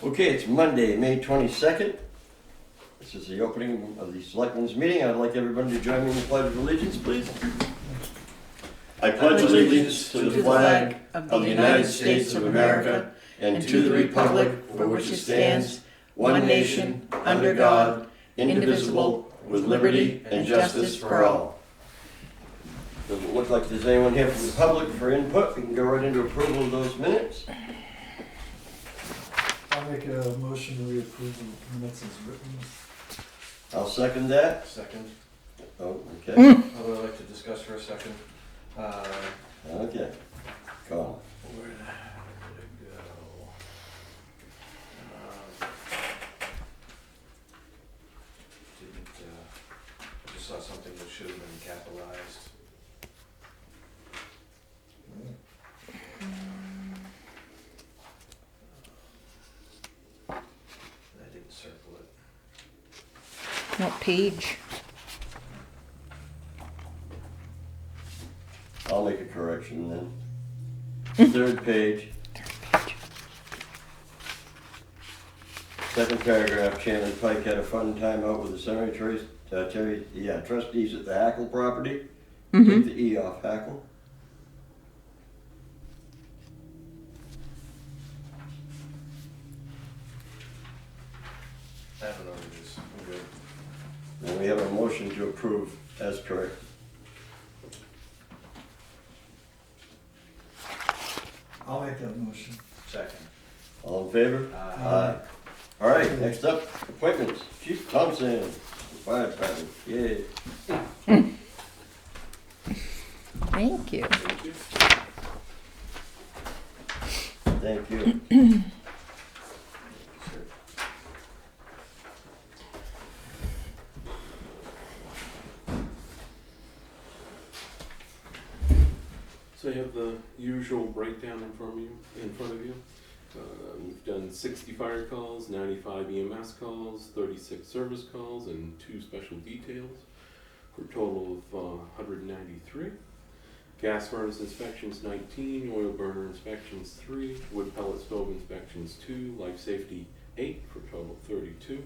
Okay, it's Monday, May 22nd. This is the opening of the Selectmen's meeting. I'd like everybody to join me in the Pledge of Allegiance, please. I pledge allegiance to the flag of the United States of America and to the republic for which it stands, one nation, under God, indivisible, with liberty and justice for all. Doesn't look like there's anyone here from the public for input. We can go right into approval of those minutes. I'll make a motion to reapprove the minutes as written. I'll second that. Second. Oh, okay. Although I'd like to discuss for a second. Okay. Colin. Where did it go? I just saw something that should have been capitalized. I didn't circle it. What page? I'll make a correction then. Third page. Second paragraph, Chairman Pike had a fun time out with the cemetery trustees at the Hackle property. Take the E off Hackle. I don't know what it is. I'm good. And we have a motion to approve as correct. I'll make that motion. Second. All in favor? Aye. All right, next up, appointments. Chief Thompson, Fire Department. Yay. Thank you. Thank you. So you have the usual breakdown in front of you. We've done 60 fire calls, 95 EMS calls, 36 service calls, and 2 special details, for a total of 193. Gas furnace inspections 19, oil burner inspections 3, wood pellet stove inspections 2, life safety 8, for a total of 32.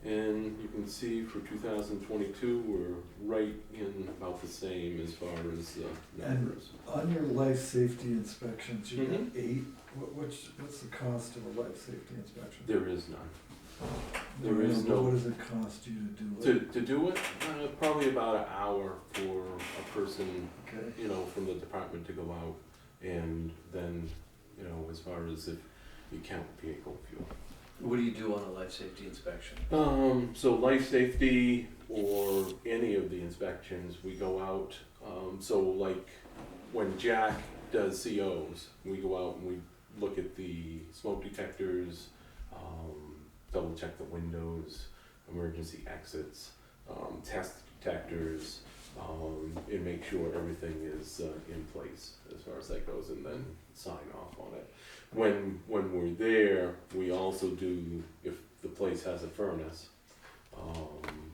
And you can see for 2022, we're right in about the same as far as numbers. On your life safety inspections, you got Mhm. 8. What's the cost of a life safety inspection? There is none. There is What no. does it cost you to do it? To do it, probably about an hour for a person, Okay. from the department to go out, and then, as far as if you count vehicle fuel. What do you do on a life safety inspection? So life safety or any of the inspections, we go out, so like when Jack does COs, we go out and we look at the smoke detectors, double check the windows, emergency exits, test detectors, and make sure everything is in place as far as that goes, and then sign off on it. When we're there, we also do, if the place has a furnace,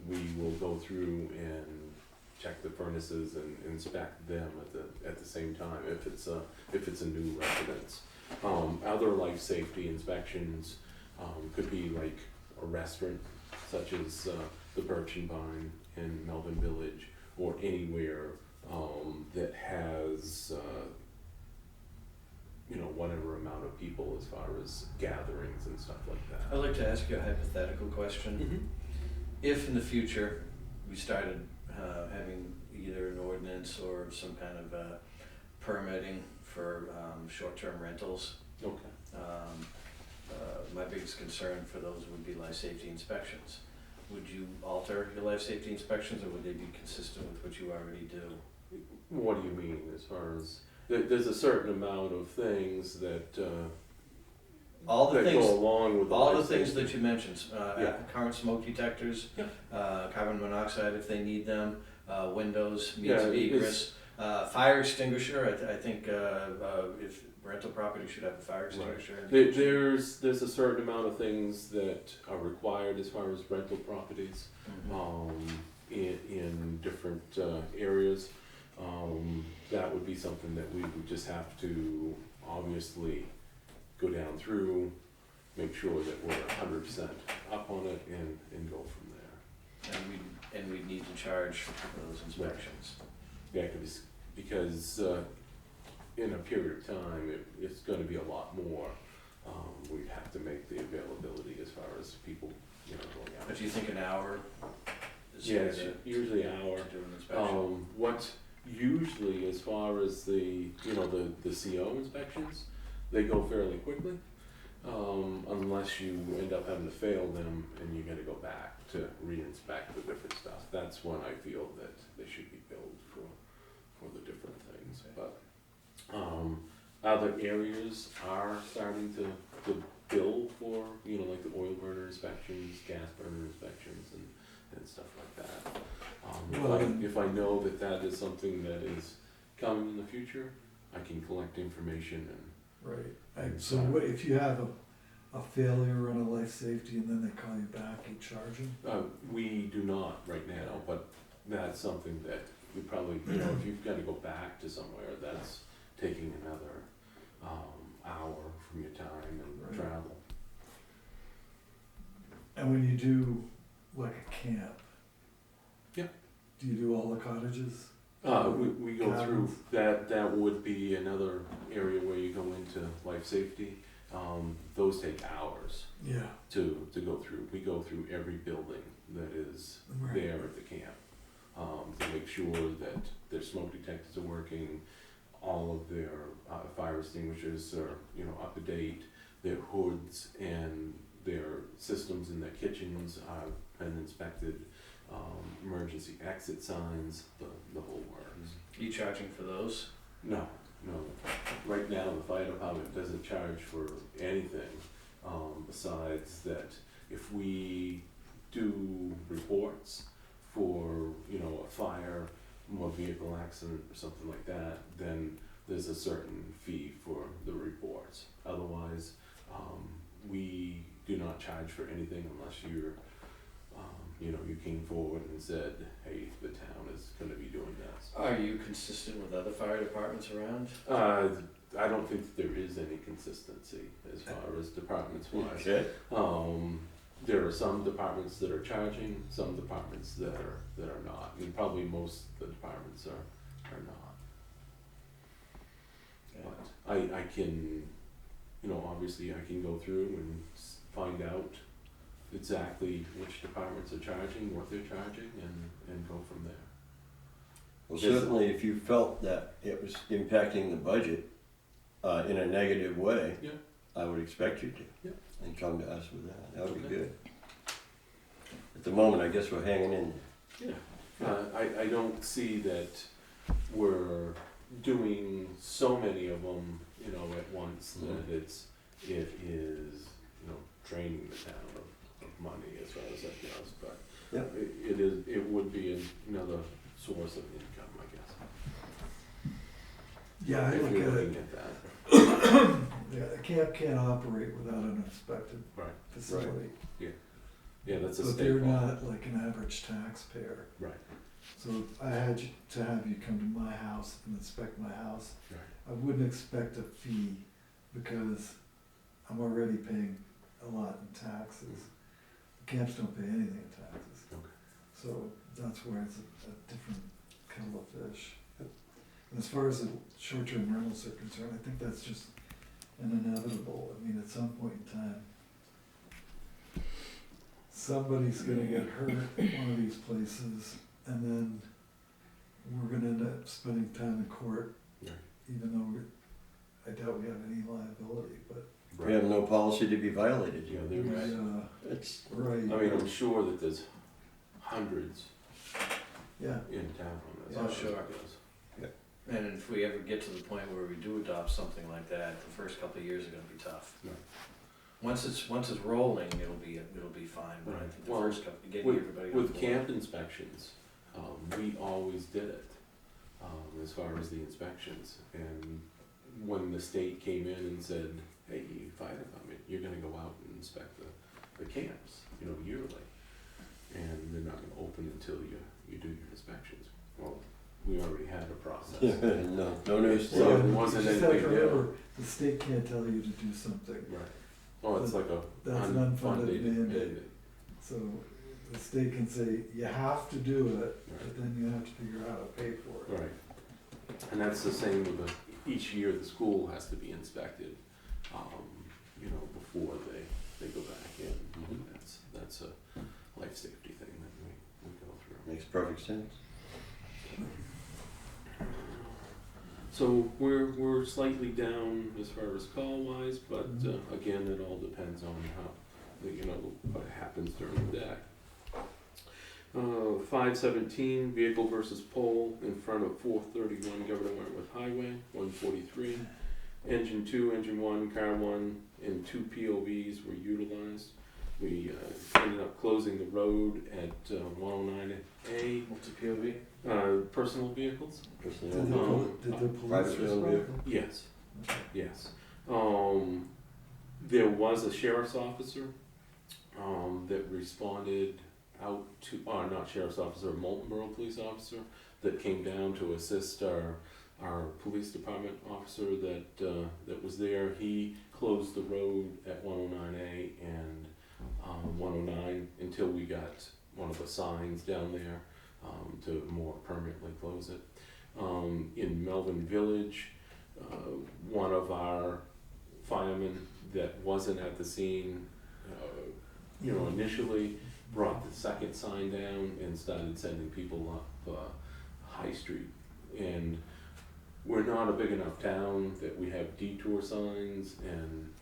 we will go through and check the furnaces and inspect them at the same time if it's a new residence. Other life safety inspections could be like a restaurant, such as the Birch and Vine in Melvin Village, or anywhere that has whatever amount of people as far as gatherings and stuff like I'd that. like to ask you a hypothetical question. If in the future we started having either an ordinance or some kind of permitting for short-term rentals, Okay. my biggest concern for those would be life safety inspections. Would you alter your life safety inspections, or would they be consistent with what you already do? What do you mean as far as, there's a certain amount of things that, All the that things, go along with all the life things safety. that you mentioned, Yeah. current smoke detectors, Yeah. Carbon monoxide if they need them, windows, means Yeah, of it's- egress, fire extinguisher. I think if rental property should have a fire extinguisher. There's a certain amount of things that are required as far as rental properties, in different areas. That would be something that we would just have to obviously go down through, make make sure that we're 100% up on it and go from there. And we need to charge for those inspections. Yeah, because in a period of time, it's gonna be a lot more. We'd have to make the availability as far as people, going out. But do you think an hour is Yeah, fair it's to usually an hour. do an inspection? What usually, as far as the CO inspections, they go fairly quickly. Unless you end up having to fail them and you gotta go back to re-inspect the different stuff. That's when I feel that they should be billed for the different things. But, other areas are starting to bill for, like the oil burner inspections, gas burner inspections and stuff like that. If I know that is something that is coming in the future, I can collect information Right, so what, if you have a failure on a life safety and then they call you back, you charge them? we do not right now, but that's something that we probably, if you've gotta go back to somewhere, that's taking another, hour from your time and Right. travel. And when you do like a camp? Yeah. Do you do all the cottages? We go through, Cabins? that would be another area where you go into life safety. Those take hours Yeah. to go through. We go through every building that is Right. there at the camp, to make sure that their smoke detectors are working, all of their fire extinguishers are, up to date, their hoods and their systems in their kitchens have been inspected, emergency exit signs, the whole works. Are you charging for those? No. Right now, the fire department doesn't charge for anything, besides that if we do reports for, a fire, motor vehicle accident or something like that, then there's a certain fee for the reports. Otherwise, we do not charge for anything unless you're, you came forward and said, hey, the town is gonna be doing this. Are you consistent with other fire departments around? I don't think there is any consistency as far as departments wise. Okay. There are some departments that are charging, some departments that are not, and probably most of the departments are not. But I can, obviously I can go through and find out exactly which departments are charging, what they're charging, and go from there. Well, certainly if you felt that it was impacting the budget in a negative way, Yeah. I would expect you to. Yeah. And come to us with that. That would be Okay. good. At the moment, I guess we're hanging in there. Yeah. I don't see that we're doing so many of them, at once that it is, draining the town of money as far as that goes, but Yep. it would be another source of income, I guess. Yeah, I If look you're at looking it, at that. yeah, a camp can't operate without an inspected Right. facility. Yeah, that's a But state they're law. not like an average taxpayer. Right, So if I had to have you come to my house and inspect my house, right, I wouldn't expect a fee because I'm already paying a lot in taxes. Camps don't pay anything in taxes. okay. So that's where it's a different kettle of fish. And as far as the short-term rentals are concerned, I think that's just an inevitable. I mean, at some point in time, somebody's gonna get hurt at one of these places, and then we're gonna end up spending time in court, Right. even though I doubt we have any liability, but We have no policy to be violated. Yeah, we, there, It's, right. I mean, I'm sure that there's hundreds Yeah, in town on this. Oh, as far as sure. it goes. And if we ever get to the point where we do adopt something like that, the first couple of years are gonna be tough. Right. Once it's rolling, it'll be fine, but I Right. think the Well, first couple, getting everybody on With board. camp inspections, we always did it, as far as the inspections. And when the state came in and said, hey, fire department, you're gonna go out and inspect the camps, yearly. And they're not gonna open until you do your inspections. Well, we already had a process. no news. So it Yeah, wasn't you just any have big to deal. remember, the state can't tell you to do something. Right, Oh, it's like a That's an unfunded mandate. So the state can say, you have to do it, but then you have to figure out how to pay for it. Right. And that's the same with each year the school has to be inspected, you know, before they go back in. Mhm. That's a life safety thing that we go through. Makes perfect sense. So we're slightly down as far as call wise, but again, it all depends on how, you know, what happens during the day. 517, vehicle versus pole in front of 431 Governor Wentworth Highway, 143. Engine 2, Engine 1, Car 1, and 2 POVs were utilized. We ended up closing the road at 109A. What's a POV? Personal vehicles? Personally, Did the private police rail respond? vehicle? Yes, Okay. yes. There was a sheriff's officer that responded out to, not sheriff's officer, a Molten Borough police officer that came down to assist our police department officer that was there. He closed the road at 109A and 109 until we got one of the signs down there to more permanently close it. In Melvin Village, one of our firemen that wasn't at the scene, you know, initially brought the second sign down and started sending people up High Street. And we're not a big enough town that we have detour signs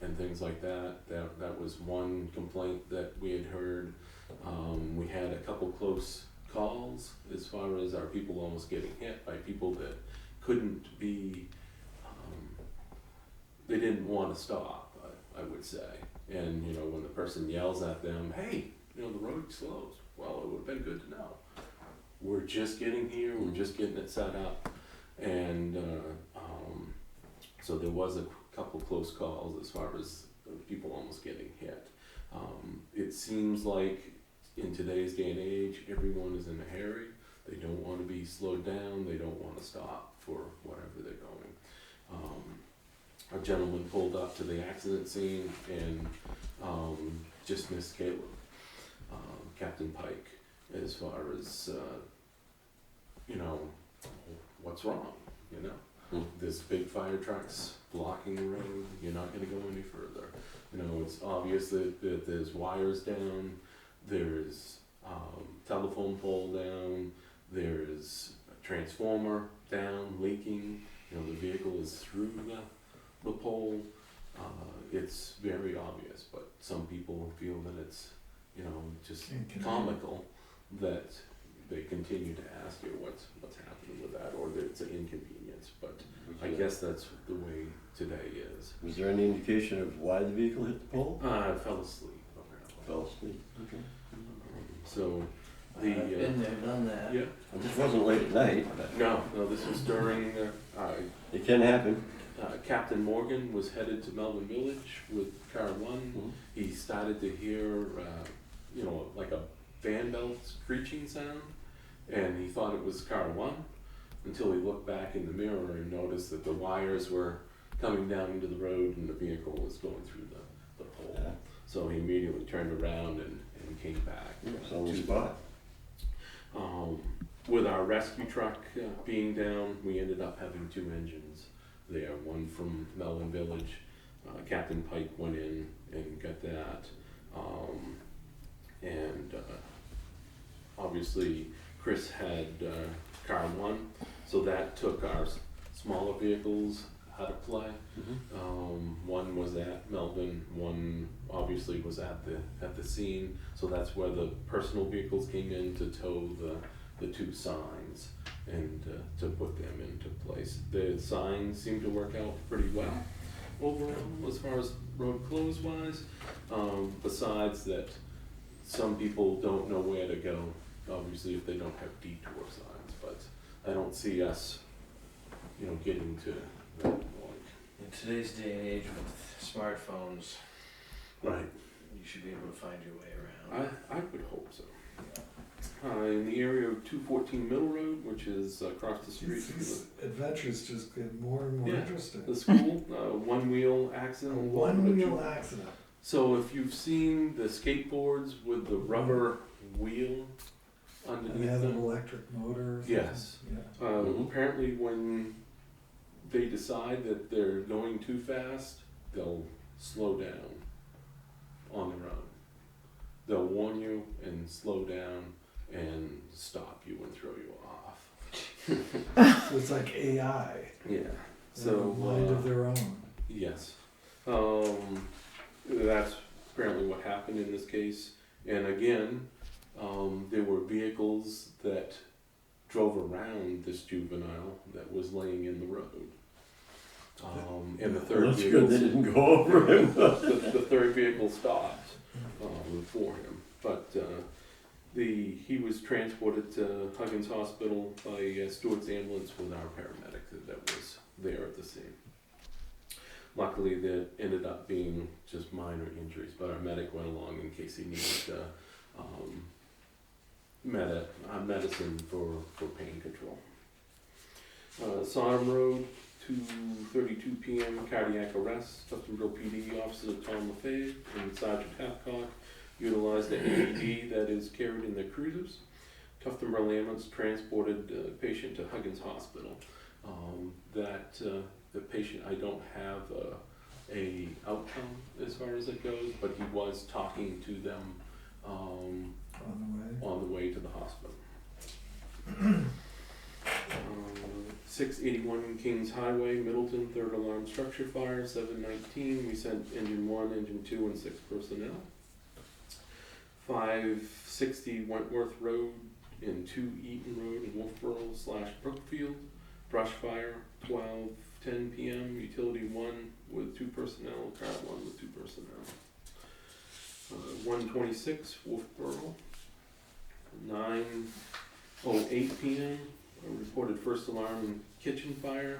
and things like that. That was one complaint that we had heard. We had a couple close calls as far as our people almost getting hit by people that couldn't be, they didn't want to stop, I would say. And, you know, when the person yells at them, hey, you know, the road's closed. Well, it would have been good to know. We're just getting here, we're just getting it set up. And so there was a couple close calls as far as people almost getting hit. It seems like in today's day and age, everyone is in a hurry. They don't want to be slowed down. They don't want to stop for whatever they're going. A gentleman pulled up to the accident scene and just missed Caleb, Captain Pike, as far as, you know, what's wrong, you know? There's big fire trucks blocking the road. You're not going to go any further. You know, it's obvious that there's wires down. There's telephone pole down. There's a transformer down, leaking. You know, the vehicle is through the pole. It's very obvious, but some people feel that it's, you know, just comical that they continue to ask you what's happening with that, or that it's an inconvenience. But I guess that's the way today is. Was there any indication of why the vehicle hit the pole? I fell asleep. Fell asleep. Okay. So I've been there, done that. yeah. It just wasn't late at night, but No, this was during it can happen. Captain Morgan was headed to Melvin Village with Car 1. He started to hear, you know, like a fan belt screeching sound, and he thought it was Car 1 until he looked back in the mirror and noticed that the wires were coming down into the road and the vehicle was going through the pole. Yeah. So he immediately turned around and came back. It's on the spot. With our rescue truck being down, we ended up having 2 engines there, one from Melvin Village. Captain Pike went in and got that. And obviously Chris had Car 1, so that took our smaller vehicles out of play. One was at Melvin, one obviously was at the scene, so that's where the personal vehicles came in to tow the 2 signs and to put them into place. The signs seemed to work out pretty well overall as far as road close wise, besides that some people don't know where to go, obviously, if they don't have detour signs, but I don't see us, you know, getting to that point. In today's day and age with smartphones, Right. you should be able to find your way around. I would hope so. In the area of 214 Middle Road, which is across the street from These adventures just get more and more Yeah. interesting. the school, one-wheel A accident. one-wheel accident. So if you've seen the skateboards with the rubber wheel And they underneath have an them, electric motor or something? yes. Yeah. Mhm. Apparently when they decide that they're going too fast, they'll slow down on their own. They'll warn you and slow down and stop you and throw you off. So it's like AI. Yeah. They So have a mind of their own. yes, that's apparently what happened in this case. And again, there were vehicles that drove around this juvenile that was laying in the road. And the Well, third that's vehicle, good, they didn't go over him. the third vehicle stopped for him. But he was transported to Huggins Hospital by Stewart's ambulance with our paramedic that was there at the scene. Luckily, there ended up being just minor injuries, but our medic went along in case he needed medicine for pain control. Sodom Road, 2:32 p.m. Cardiac arrest. Tuftonville PD Officer Tom LaFave and Sergeant Hathcock utilized the AED that is carried in their cruisers. Tuftonville ambulance transported the patient to Huggins Hospital. The patient, I don't have a outcome as far as it goes, but he was talking to them on the way to the hospital. 681 Kings Highway, Middleton, third alarm structure fire, 719. We sent engine 1, engine 2, and 6 personnel. 560 Wentworth Road and 2 Eaton Road in Wolfboro/Brookfield. Brush fire, 12:10 p.m. Utility 1 with 2 personnel, car 1 with 2 personnel. 126 Wolfboro. 9:08 p.m. Reported first alarm in kitchen fire.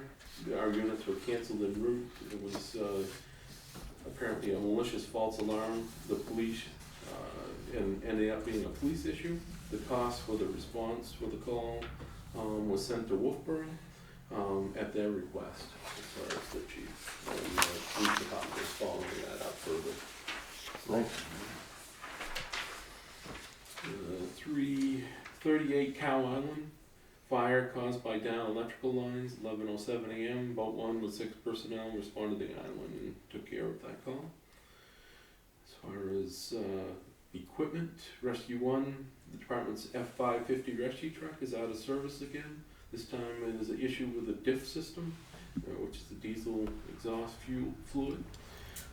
Our units were canceled en route. It was apparently a malicious false alarm. The police and ended up being a police issue. The cost for the response for the call was sent to Wolfboro at their request as far as the chief. And the police department is following that up further. Nice. 338 Cow Island. Fire caused by down electrical lines, 11:07 a.m. Boat 1 with 6 personnel responded to the island and took care of that call. As far as equipment, Rescue 1, the department's F550 rescue truck is out of service again. This time it is an issue with the diff system, which is the diesel exhaust fuel fluid.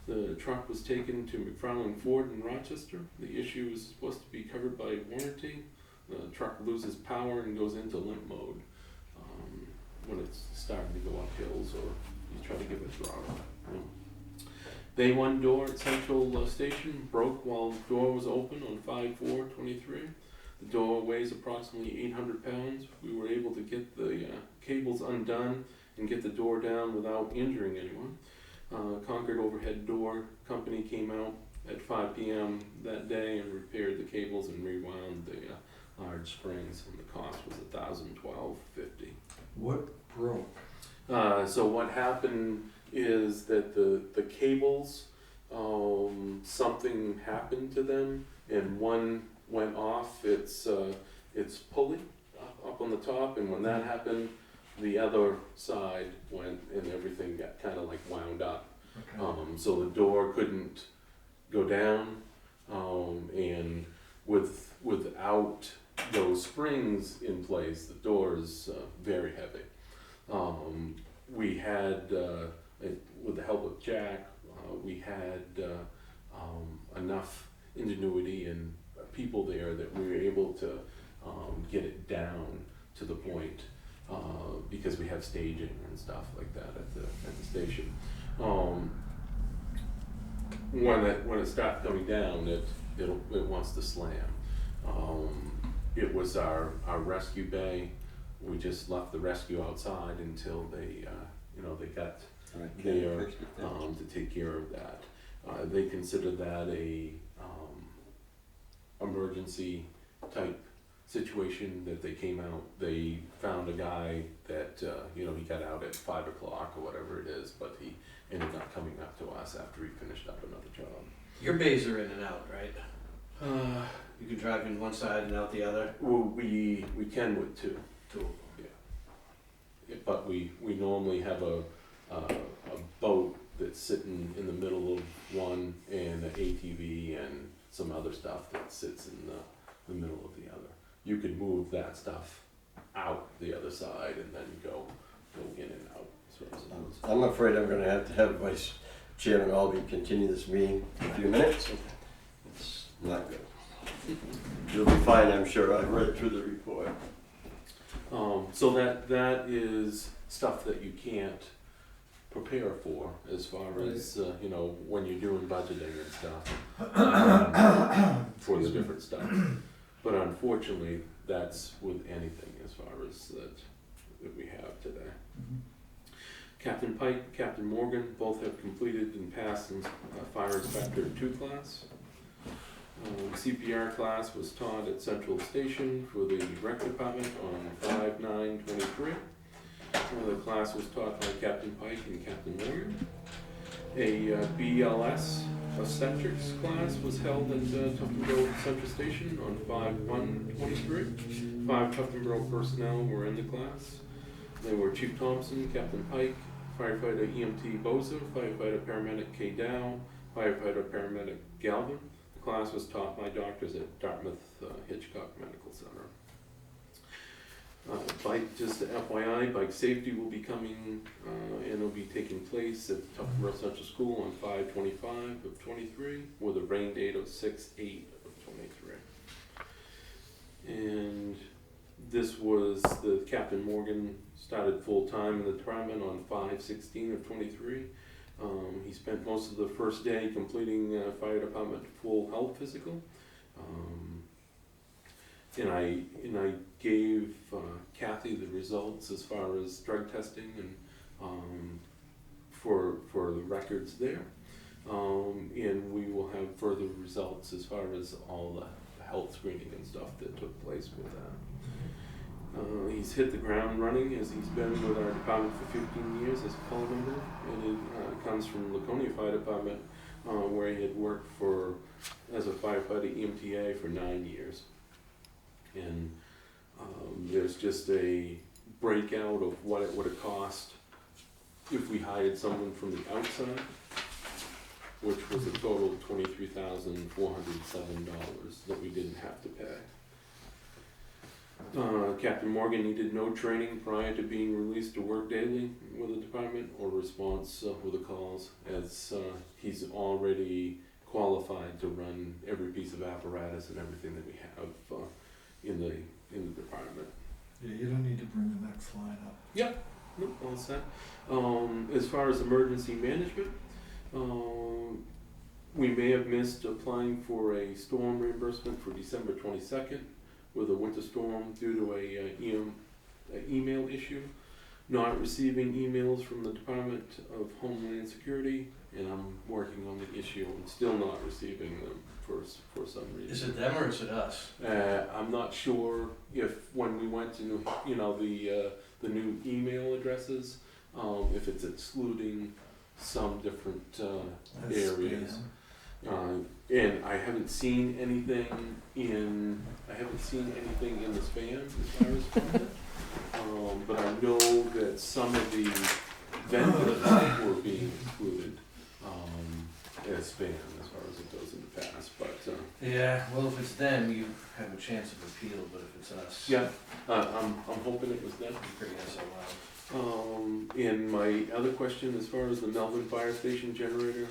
The truck was taken to McFarland Ford in Rochester. The issue is supposed to be covered by warranty. The truck loses power and goes into limp mode when it's starting to go up hills or you try to give it throttle. Bay 1 door at Central Station broke while the door was open on 5/4/23. The door weighs approximately 800 pounds. We were able to get the cables undone and get the door down without injuring anyone. Concord Overhead Door Company came out at 5 p.m. that day and repaired the cables and rewound the large springs, and the cost was $1,012.50. What broke? So what happened is that the cables, something happened to them, and one went off its pulley up on the top, and when that happened, the other side went, and everything got kind of like wound up. Okay. So the door couldn't go down, and without those springs in place, the door is very heavy. We had, with the help of Jack, we had enough ingenuity and people there that we were able to get it down to the point, because we have staging and stuff like that at the station. When it starts coming down, it wants to slam. It was our rescue bay. We just left the rescue outside until they got there to take care of that. They consider that a emergency type situation that they came out. They found a guy that he got out at 5 o'clock or whatever it is, but he ended up coming up to us after he finished up another job. Your bays are in and out, right? You can drive in one side and out the other. Well, we can with two. Two. But we normally have a boat that's sitting in the middle of one, and an ATV and some other stuff that sits in the middle of the other. You could move that stuff out the other side and then go in and out. I'm afraid I'm gonna have to have Vice Chairman Albee continue this meeting in a few minutes. It's not good. You'll be fine, I'm sure. I've read through the report. So that is stuff that you can't prepare for as far as, when you're doing budgeting and stuff for the different stuff. But unfortunately, that's with anything as far as that we have today. Mhm. Captain Pike, Captain Morgan both have completed and passed in Fire Inspector 2 class. CPR class was taught at Central Station for the Rec Department on 5/9/23. The class was taught by Captain Pike and Captain Morgan. A BLS obstetrics class was held at Tuftonboro Central Station on 5/1/23. 5 Tuftonboro personnel were in the class. They were Chief Thompson, Captain Pike, Firefighter EMT Boza, Firefighter Paramedic K. Dow, Firefighter Paramedic Galvin. The class was taught by doctors at Dartmouth Hitchcock Medical Center. Just FYI, bike safety will be coming and will be taking place at Tuftonboro Central School on 5/25/23 with a rain date of 6/8/23. And this was the Captain Morgan started full-time in the department on 5/16/23. He spent most of the first day completing fire department full health physical. And I gave Kathy the results as far as drug testing and for the records there. And we will have further results as far as all the health screening and stuff that took place with that. He's hit the ground running as he's been with our department for 15 years as a call member, and he comes from Laconia Fire Department where he had worked as a firefighter EMTA for 9 years. And there's just a breakout of what it would have cost if we hired someone from the outside, which was a total of $23,407 that we didn't have to pay. Captain Morgan needed no training prior to being released to work daily with the department or response with the calls, as he's already qualified to run every piece of apparatus and everything that we have in the department. Yeah, you don't need to bring the next line up. Yep, nope, all set. As far as emergency management, we may have missed applying for a storm reimbursement for December 22nd with a winter storm due to a email issue. Not receiving emails from the Department of Homeland Security, and I'm working on the issue and still not receiving them for some reason. Is it them or is it us? I'm not sure if when we went to the new email addresses, if it's excluding some different That's areas. spam. And I haven't seen anything in the spam as far as from it. But I know that some of the vendors were being included as spam as far as it goes in the past. But Yeah, well, if it's them, you have a chance of appeal, but if it's us, yeah, I'm hoping it was them. you bring us around. And my other question, as far as the Melvin Fire Station generator,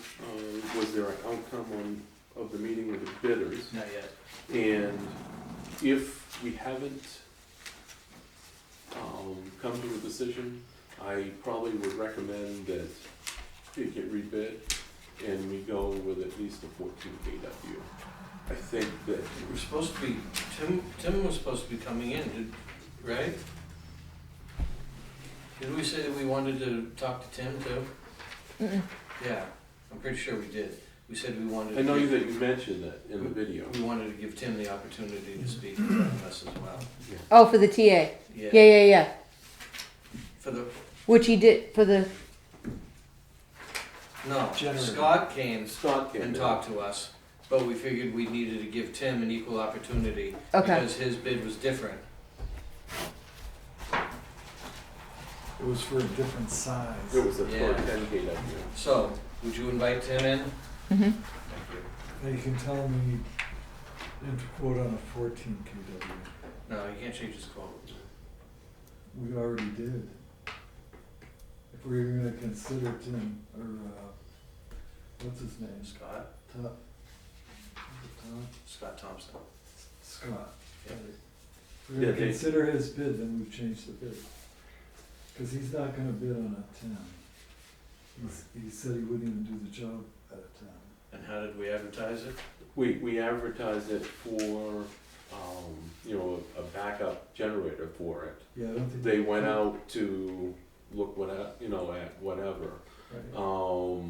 was there an outcome of the meeting with the bidders? Not yet. And if we haven't come to a decision, I probably would recommend that it get rebid and we go with at least a 14 kW. I think that We're supposed to be, Tim was supposed to be coming in, right? Did we say that we wanted to talk to Tim too? Mm-mm. Yeah, I'm pretty sure we did. We said we wanted. I know that you mentioned that in the video. We wanted to give Tim the opportunity to speak in front of us as well. Oh, for the TA. Yeah. For the, Which he did for the. No, Generator. Scott came Scott came and in. talked to us, but we figured we needed to give Tim an equal opportunity Okay. because his bid was different. It was for a different size. It was a Yeah. 10 KW. So, would you invite Tim in? Mm-hmm. Thank you. Now you can tell me enter quote on a 14 kW. No, you can't change his quote. We already did. If we were gonna consider Tim, or, what's his name? Scott? Todd? Is it Todd? Scott Thompson. Scott. Yeah. If we're Yeah, gonna they- consider his bid, then we've changed the bid. Cause he's not gonna bid on a 10. He said he wouldn't even do the job at a 10. And how did we advertise it? We advertised it for, you know, a backup generator for it. Yeah, I don't think. They went out to look you know, at whatever. Right,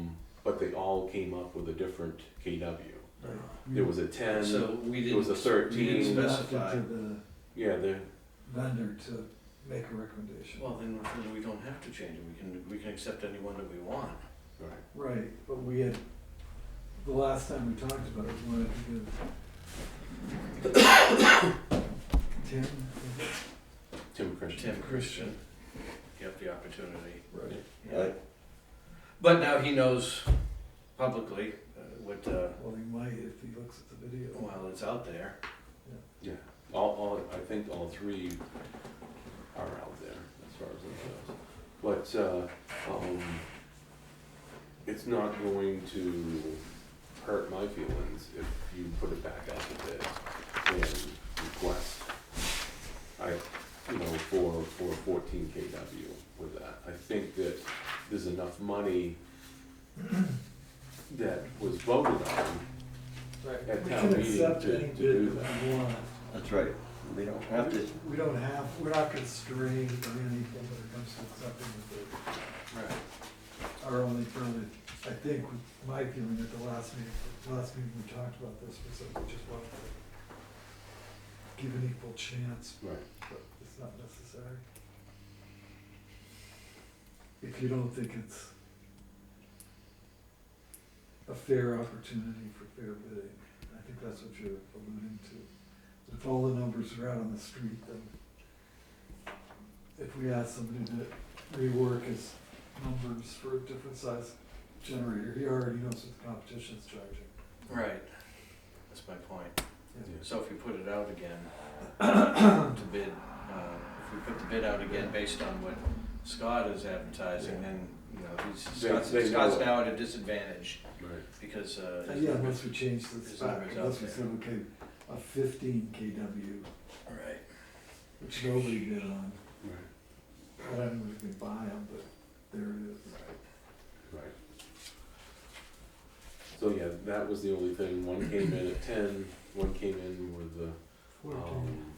But they all came up with a different KW. right. There was a 10, So we there didn't. was a We 13. didn't We left it specify. to the Yeah, the, vendor to make a recommendation. Well, then we don't have to change it. We can accept any one that we want. right. Right, but we had, the last time we talked about it, we wanted to give Tim, was it? Tim Christian. Tim Christian, get the opportunity. Right. Yeah. Right. But now he knows publicly what, Well, he might if he looks at the video. well, it's out there. Yeah, I think all three are out there as far as it goes. But, it's not going to hurt my feelings if you put it back out to bid and request, for 14 KW with that. I think that there's enough money that was voted on Right. at We town can meeting accept to any do bid that. that we want. That's right. We don't have to, We're not constrained by anything when it comes to accepting the bid. Right. Our only further, I think, my feeling at the last meeting we talked about this was that we just wanted to give an equal chance, Right. but it's not necessary. If you don't think it's a fair opportunity for fair bidding, I think that's what you're alluding to. If all the numbers are out on the street, then if we ask somebody to rework his numbers for a different size generator, he already knows what the competition's charging. Right. That's my point. Yeah. So if you put it out again to bid, if we put the bid out again based on what Scott is advertising, then, They Scott's know it. now at a disadvantage Right. because, his Yeah, numbers- unless we change the his spec, numbers out unless we there. said, okay, a 15 kW, Right. which nobody bid on. Right. I don't know if we can buy them, but there it is. Right. So yeah, that was the only thing. One came in at 10, one came in with a, 14.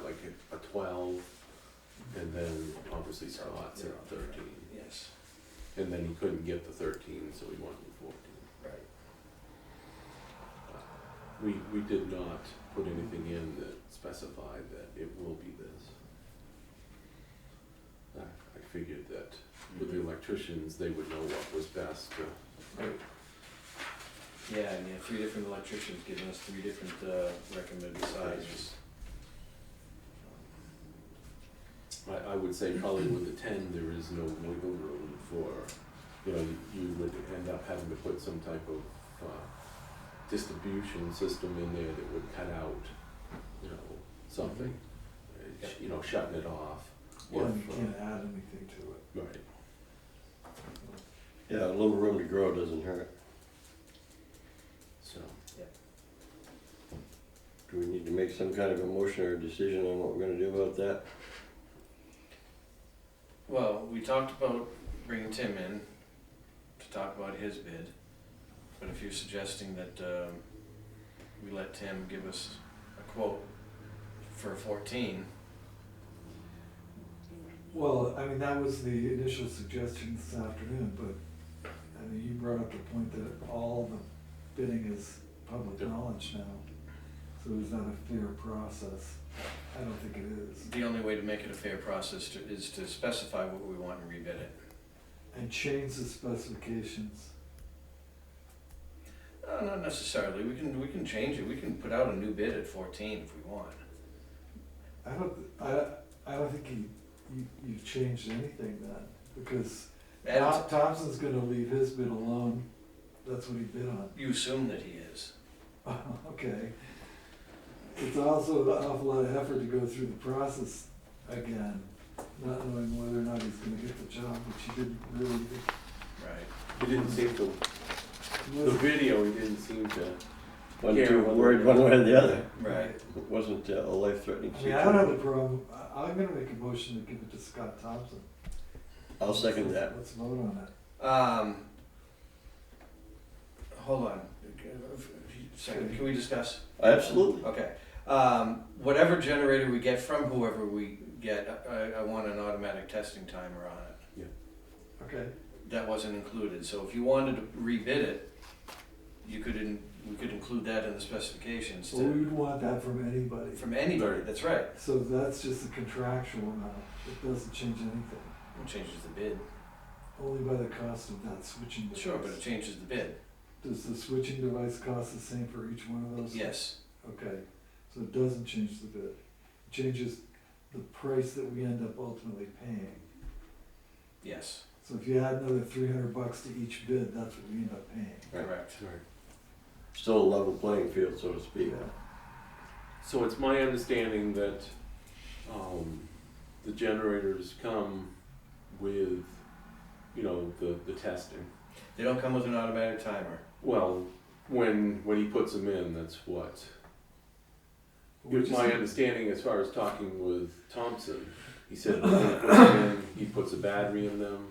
like a 12, and then obviously Scott's at 13. Yes. And then he couldn't get the 13, so he went with 14. Right. We did not put anything in that specified that it will be this. I figured that with the electricians, they would know what was best to. Right. Yeah, and you have 3 different electricians giving us 3 different recommended sizes. I would say probably with the 10, there is no wiggle room for, you would end up having to put some type of distribution system in there that would cut out, something, shutting it off. Well, you if, can't add anything to it. Right. yeah, a little room to grow doesn't hurt. So, Do we need to make some kind of a motion or a decision on what we're gonna do about that? Well, we talked about bringing Tim in to talk about his bid, but if you're suggesting that we let Tim give us a quote for 14, Well, I mean, that was the initial suggestion this afternoon, but, I mean, you brought up the point that all the bidding is public knowledge now, so is that a fair process? I don't think it is. the only way to make it a fair process is to specify what we want and rebid it. and change the specifications? Not necessarily, we can change it, we can put out a new bid at 14 if we want. I don't think you've changed anything then, because And Thompson's gonna leave his bid alone, that's what he bid on. you assume that he is. Okay. It's also an awful lot of effort to go through the process again, not knowing whether or not he's gonna get the job, which he didn't really. Right. He didn't seem to, the video, he didn't seem to. Wasn't Yeah, too well, worried one way or the other. Right. It wasn't a life-threatening I mean, I situation. don't have a problem, I'm gonna make a motion to give it to Scott Thompson. I'll second that. Let's vote on it. Hold on, second, can we discuss? Absolutely. Okay, whatever generator we get from whoever we get, I want an automatic testing timer on it. Okay, That wasn't included, so if you wanted to rebid it, we could include that in the specifications well, we to, would want that from anybody. from anybody, that's right. So that's just a contractual amount, it doesn't change anything, It changes the bid. only by the cost of that switching device. Sure, but it changes the bid. Does the switching device cost the same for each one of those? Yes, Okay, so it doesn't change the bid, it changes the price that we end up ultimately paying. yes, So if you add another $300 to each bid, that's what we end up paying. correct. Right. Still a level playing field, so to speak. Yeah. So it's my understanding that, the generators come with, you know, the testing. They don't come with an automatic timer. Well, when he puts them in, that's what. We It's just- my understanding as far as talking with Thompson, he said when he puts them in, he puts a battery in them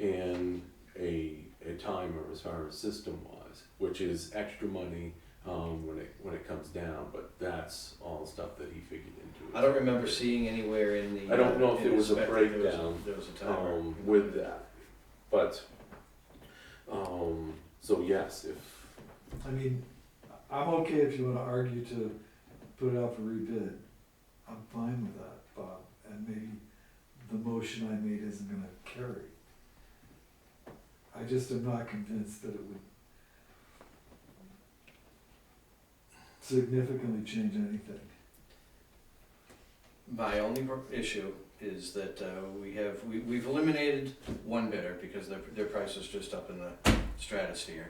and a timer as far as system-wise, which is extra money, when it comes down, but that's all stuff that he figured into it. I don't remember seeing anywhere in the. I don't know if in there the was a spec that breakdown, There was a timer. with that, but, so yes, if, I mean, I'm okay if you wanna argue to put it out for rebid. I'm fine with that, Bob, and maybe the motion I made isn't gonna carry. I just am not convinced that it would significantly change anything. My only issue is that we've eliminated one bidder because their price is just up in the stratosphere.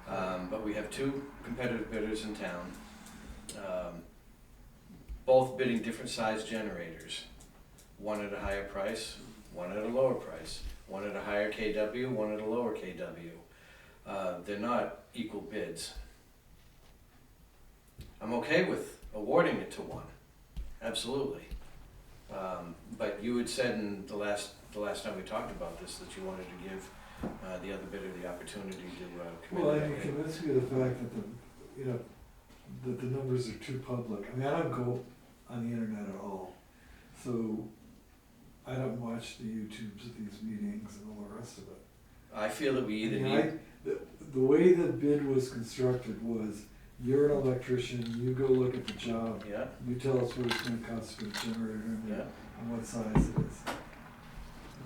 But we have two competitive bidders in town, both bidding different size generators. One at a higher price, one at a lower price. One at a higher KW, one at a lower KW. They're not equal bids. I'm okay with awarding it to one, absolutely. But you had said in the last time we talked about this, that you wanted to give the other bidder the opportunity to come in. Well, and I'm make it. convinced of the fact that that the numbers are too public. I mean, I don't go on the internet at all, so I don't watch the YouTubes of these meetings and all the rest of it. I feel that we either I mean, need, the way the bid was constructed was, you're an electrician, you go look at the job, yeah, you tell us what it's gonna cost for the generator yeah, and what size it is.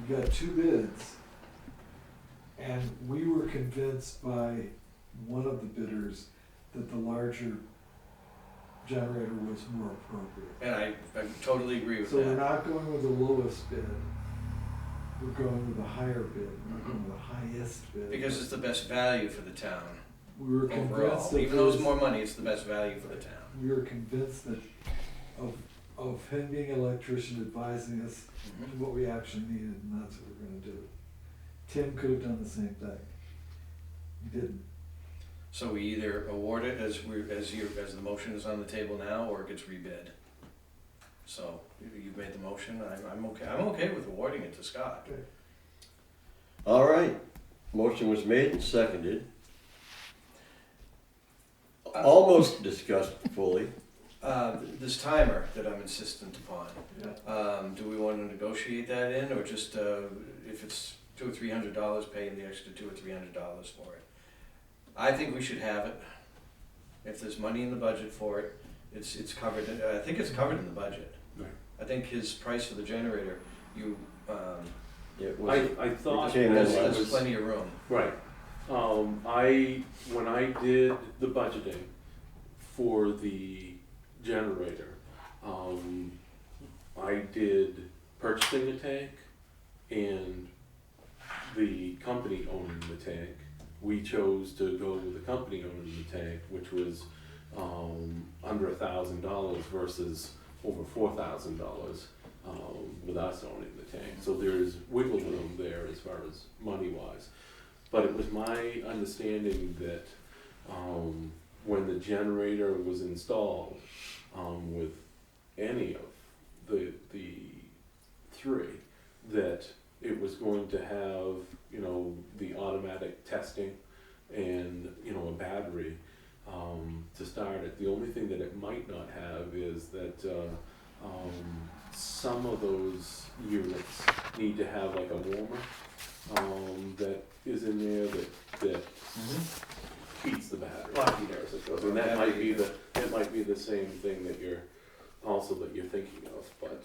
We got two bids, and we were convinced by one of the bidders that the larger generator was more appropriate. and I totally agree with So we're that. not going with the lowest bid, we're going with a higher bid, we're not going with the highest bid. Because it's the best value for the town We were convinced overall. that Even though it's this- more money, it's the best value for the town. we were convinced that of him being an electrician advising us Mhm. what we actually needed, and that's what we're gonna do. Tim could have done the same thing. He didn't. So we either award it as the motion is on the table now, or it gets rebid. So you've made the motion, I'm okay with awarding it to Scott. Okay. All right, motion was made and seconded. Almost discussed fully. This timer that I'm insistent upon, Yeah. do we want to negotiate that in, or just, if it's $200 or $300, pay him the extra $200 or $300 for it? I think we should have it. If there's money in the budget for it, it's covered, I think it's covered in the budget. Right. I think his price for the generator, you It was, I thought came in that last- it There's was, plenty of room. right. When I did the budgeting for the generator, I did purchasing the tank and the company owning the tank. We chose to go with the company owning the tank, which was under $1,000 versus over $4,000 with us owning the tank. So there's wiggle room there as far as money wise. But it was my understanding that when the generator was installed with any of the three, that it was going to have, you know, the automatic testing and, you know, a battery to start it. The only thing that it might not have is that some of those units need to have like a warmer that is in there that heats the battery as it goes. And that might be the same thing that you're thinking of, but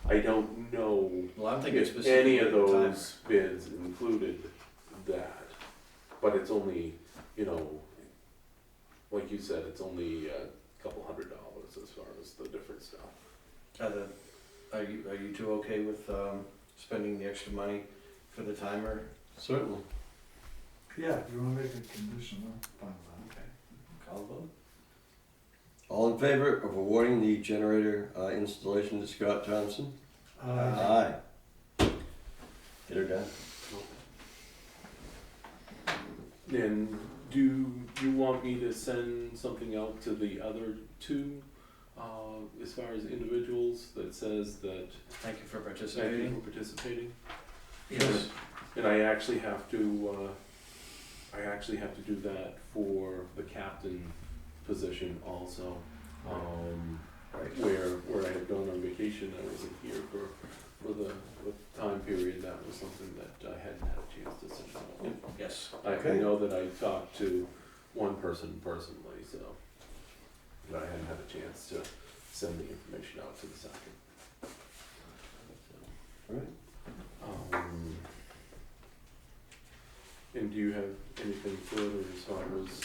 I don't know Well, I'm thinking if specifically any of the timer. those bids included that. But it's only, you know, like you said, it's only a couple $100 as far as the different stuff. Are you two okay with spending the extra money for the timer? certainly. Yeah, if you wanna make a condition, I'm fine with Okay. Call the vote. All in favor of awarding the generator installation to Scott Thompson? that. Aye. Get her done. And do you want me to send something out to the other two, as far as individuals that says that Thank you for thank you participating. for participating? Yes. And I actually have to do that for the captain position also. Where I had gone on vacation, I wasn't here for the time period. That was something that I hadn't had a chance to send out. Yes. I know that I talked to one person personally, so, but I hadn't had a chance to send the information out to the second. Alright. And do you have anything further as far as?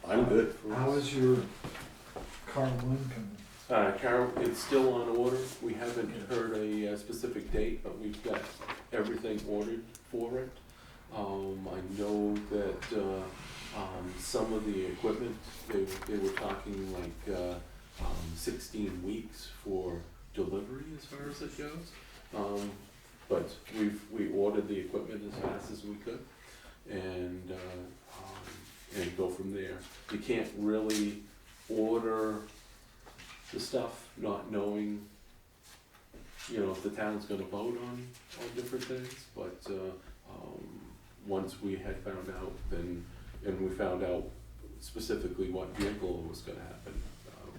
I'm good. How is your car one coming? Carol, it's still on order. We haven't heard a specific date, but we've got everything ordered for it. I know that some of the equipment, they were talking like 16 weeks for delivery as far as it goes. But we ordered the equipment as fast as we could and go from there. You can't really order the stuff not knowing, you know, if the town's gonna vote on different things, but once we had found out, then, and we found out specifically what vehicle was gonna happen,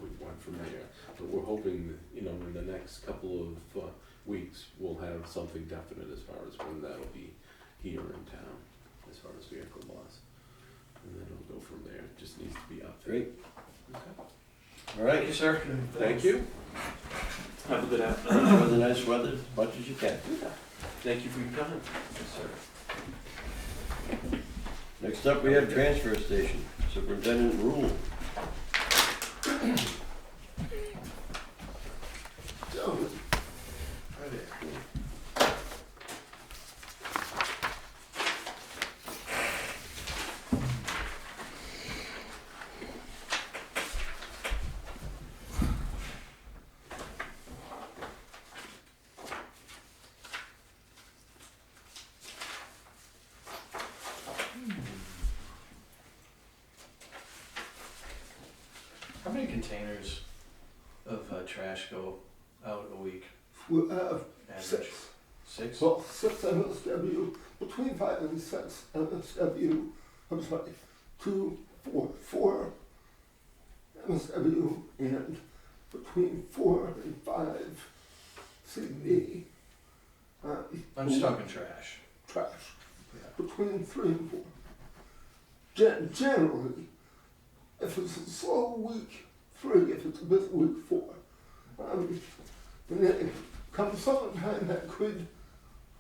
we went from there. But we're hoping that, you know, in the next couple of weeks, we'll have something definite as far as when that'll be here in town, as far as vehicle loss. And then it'll go from there, it just needs to be up. Great. Okay. All right. Thank you, sir. Thank you. Have a good afternoon. Enjoy the nice weather as much as you can. Thank you for your time. Yes, sir. Next up, we have transfer station, Superintendent Rule. Right there. How many containers of trash go out a week? We have Average? 6. 6? Well, 6 MSW, between 5 and 6 MSW, I'm sorry, 2, 4 MSW, and between 4 and 5 CD. I'm just talking trash. Trash, Yeah. between 3 and 4. Generally, if it's a slow week, 3, if it's a busy week, 4. And then come summertime, that could,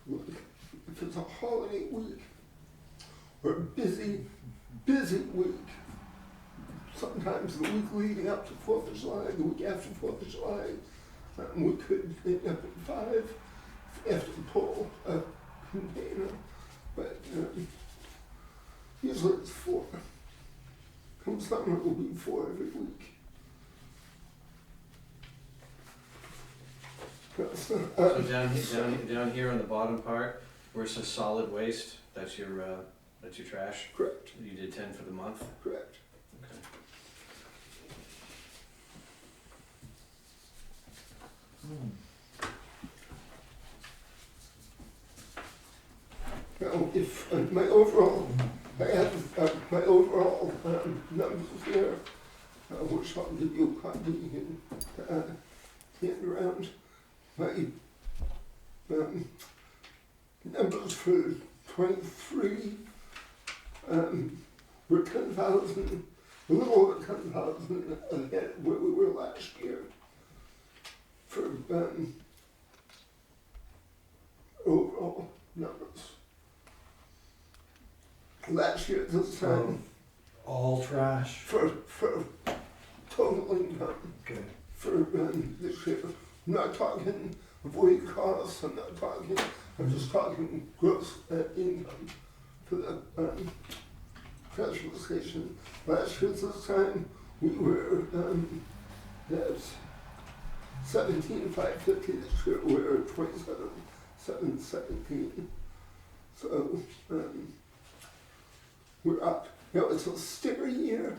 like, if it's a holiday week or a busy week, sometimes the week leading up to 4th of July, the week after 4th of July, we could end up at 5 after the pull a container, but usually it's 4. Come summer, it will be 4 every week. So down here on the bottom part, where it says solid waste, that's your trash? Correct, You did 10 for the month? correct. Okay. Now, if my overall, I have my overall numbers here, which I'll give you a copy and hand around. My numbers for 23 were 10,000, a little over 10,000 ahead of where we were last year. For overall numbers. Last year at this time, All trash? for total income, Okay. for this year, I'm not talking avoid costs, I'm just talking gross income for the transfer station. Last year at this time, we were at 17,550. This year we're at 27,717. So we're up. You know, it's a sticker year,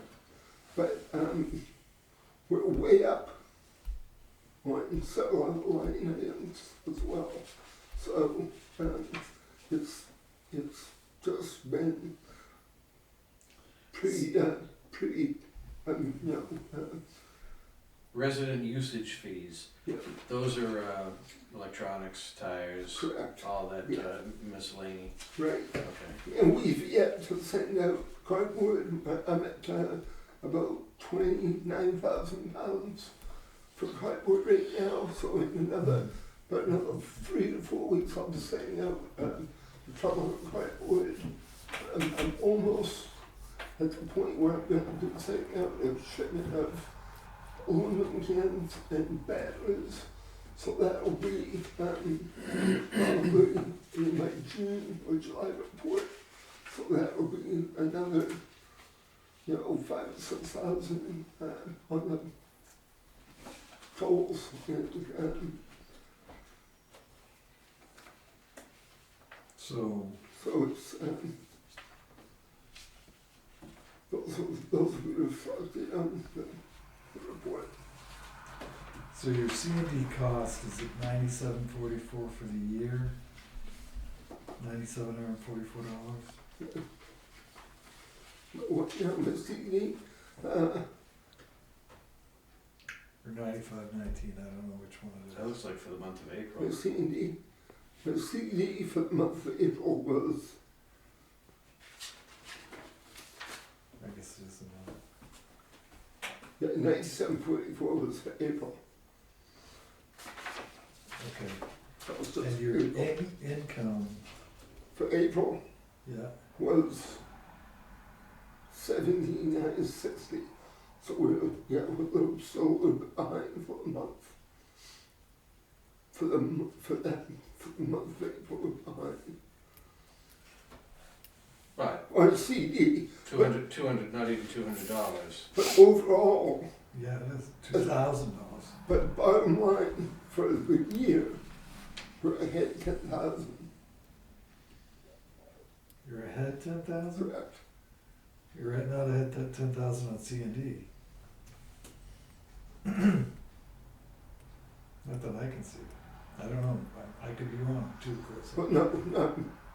but we're way up on several other line items as well. So it's just been pretty Resident usage fees, yeah, those are electronics, tires, correct, all that Yeah. miscellany. right. Okay. And we've yet to send out cardboard. I'm at about 29,000 pounds for cardboard right now. So in about another 3 to 4 weeks, I'll be sending out the trouble of cardboard. I'm almost at the point where I'm going to be sending out a shipment of aluminum cans and batteries. So that'll be probably in my June or July report. So that'll be another, 5,000 or 6,000 on the tolls. So So it's those will be reflected on the report. So your C&D cost is at $97.44 for the year, $9,744. What the CD? Or $95.19, I don't know which one it That is. looks like for the month of April. The CD. The CD for the month of April was I guess it is the one. 97.44 was for April. Okay. That was just And your April. income, For April yeah, was 17,960. So we're still a little bit behind for a month. For the month of April, we're behind. Right, On CD, 200, not even $200. but overall, yeah, it is $2,000. but bottom line, for the year, we're ahead 10,000, You're ahead 10,000? correct? You're not ahead that 10,000 on C&D. Not that I can see. I don't know, I could be wrong too, Chris. But not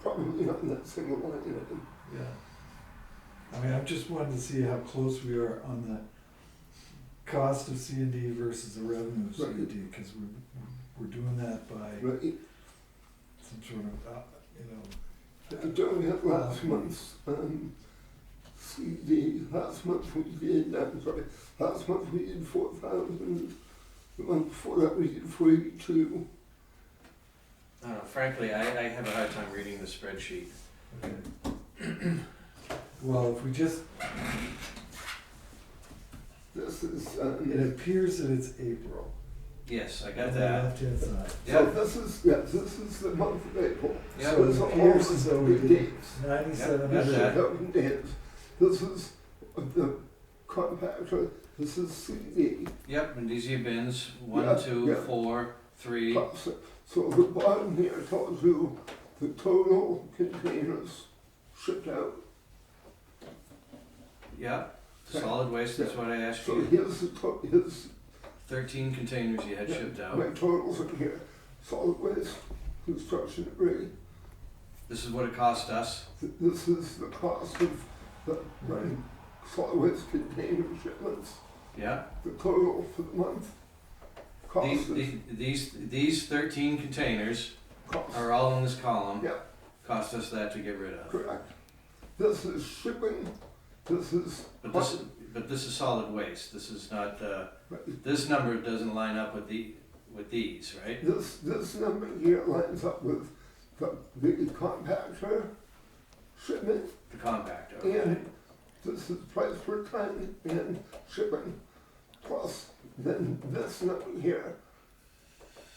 probably not in that single line item. Yeah. I mean, I'm just wanting to see how close we are on the cost of C&D versus the revenue of Right. C&D, because we're doing that by Right? some sort of, During that last month's CD, last month we did 4,000. The month before that we did 482. I don't know, frankly, I have a hard time reading the spreadsheet. Okay. Well, if we just, This is, it appears that it's April. Yes, I got On the that. left-hand side. so Yep, this is, yes, this is the month of April. Yep. So Those it are appears all as though the we did dates. 9,700. Got that. 7 days. This is the compactor, this is CD. yep, and these are your bins, Yeah, 1, 2, yeah. 4, 3. Plus, so the bottom here tells you the total containers shipped out. Yep, solid waste, that's what I asked So you. here's here's 13 containers you had shipped out. my totals in here. Solid waste, construction debris. This is what it cost us. This is the cost of the Right. solid waste container shipments. Yeah, The total for the month. Cost these 13 containers cost, are all in this column. Yeah. Cost us that to get rid of. correct. This is shipping, this is. But this is solid waste. This is not, Right. this number doesn't line up with these, right? This number here lines up with the compactor shipment, The compactor, okay? and this is price per ton and shipping. Plus, then this number here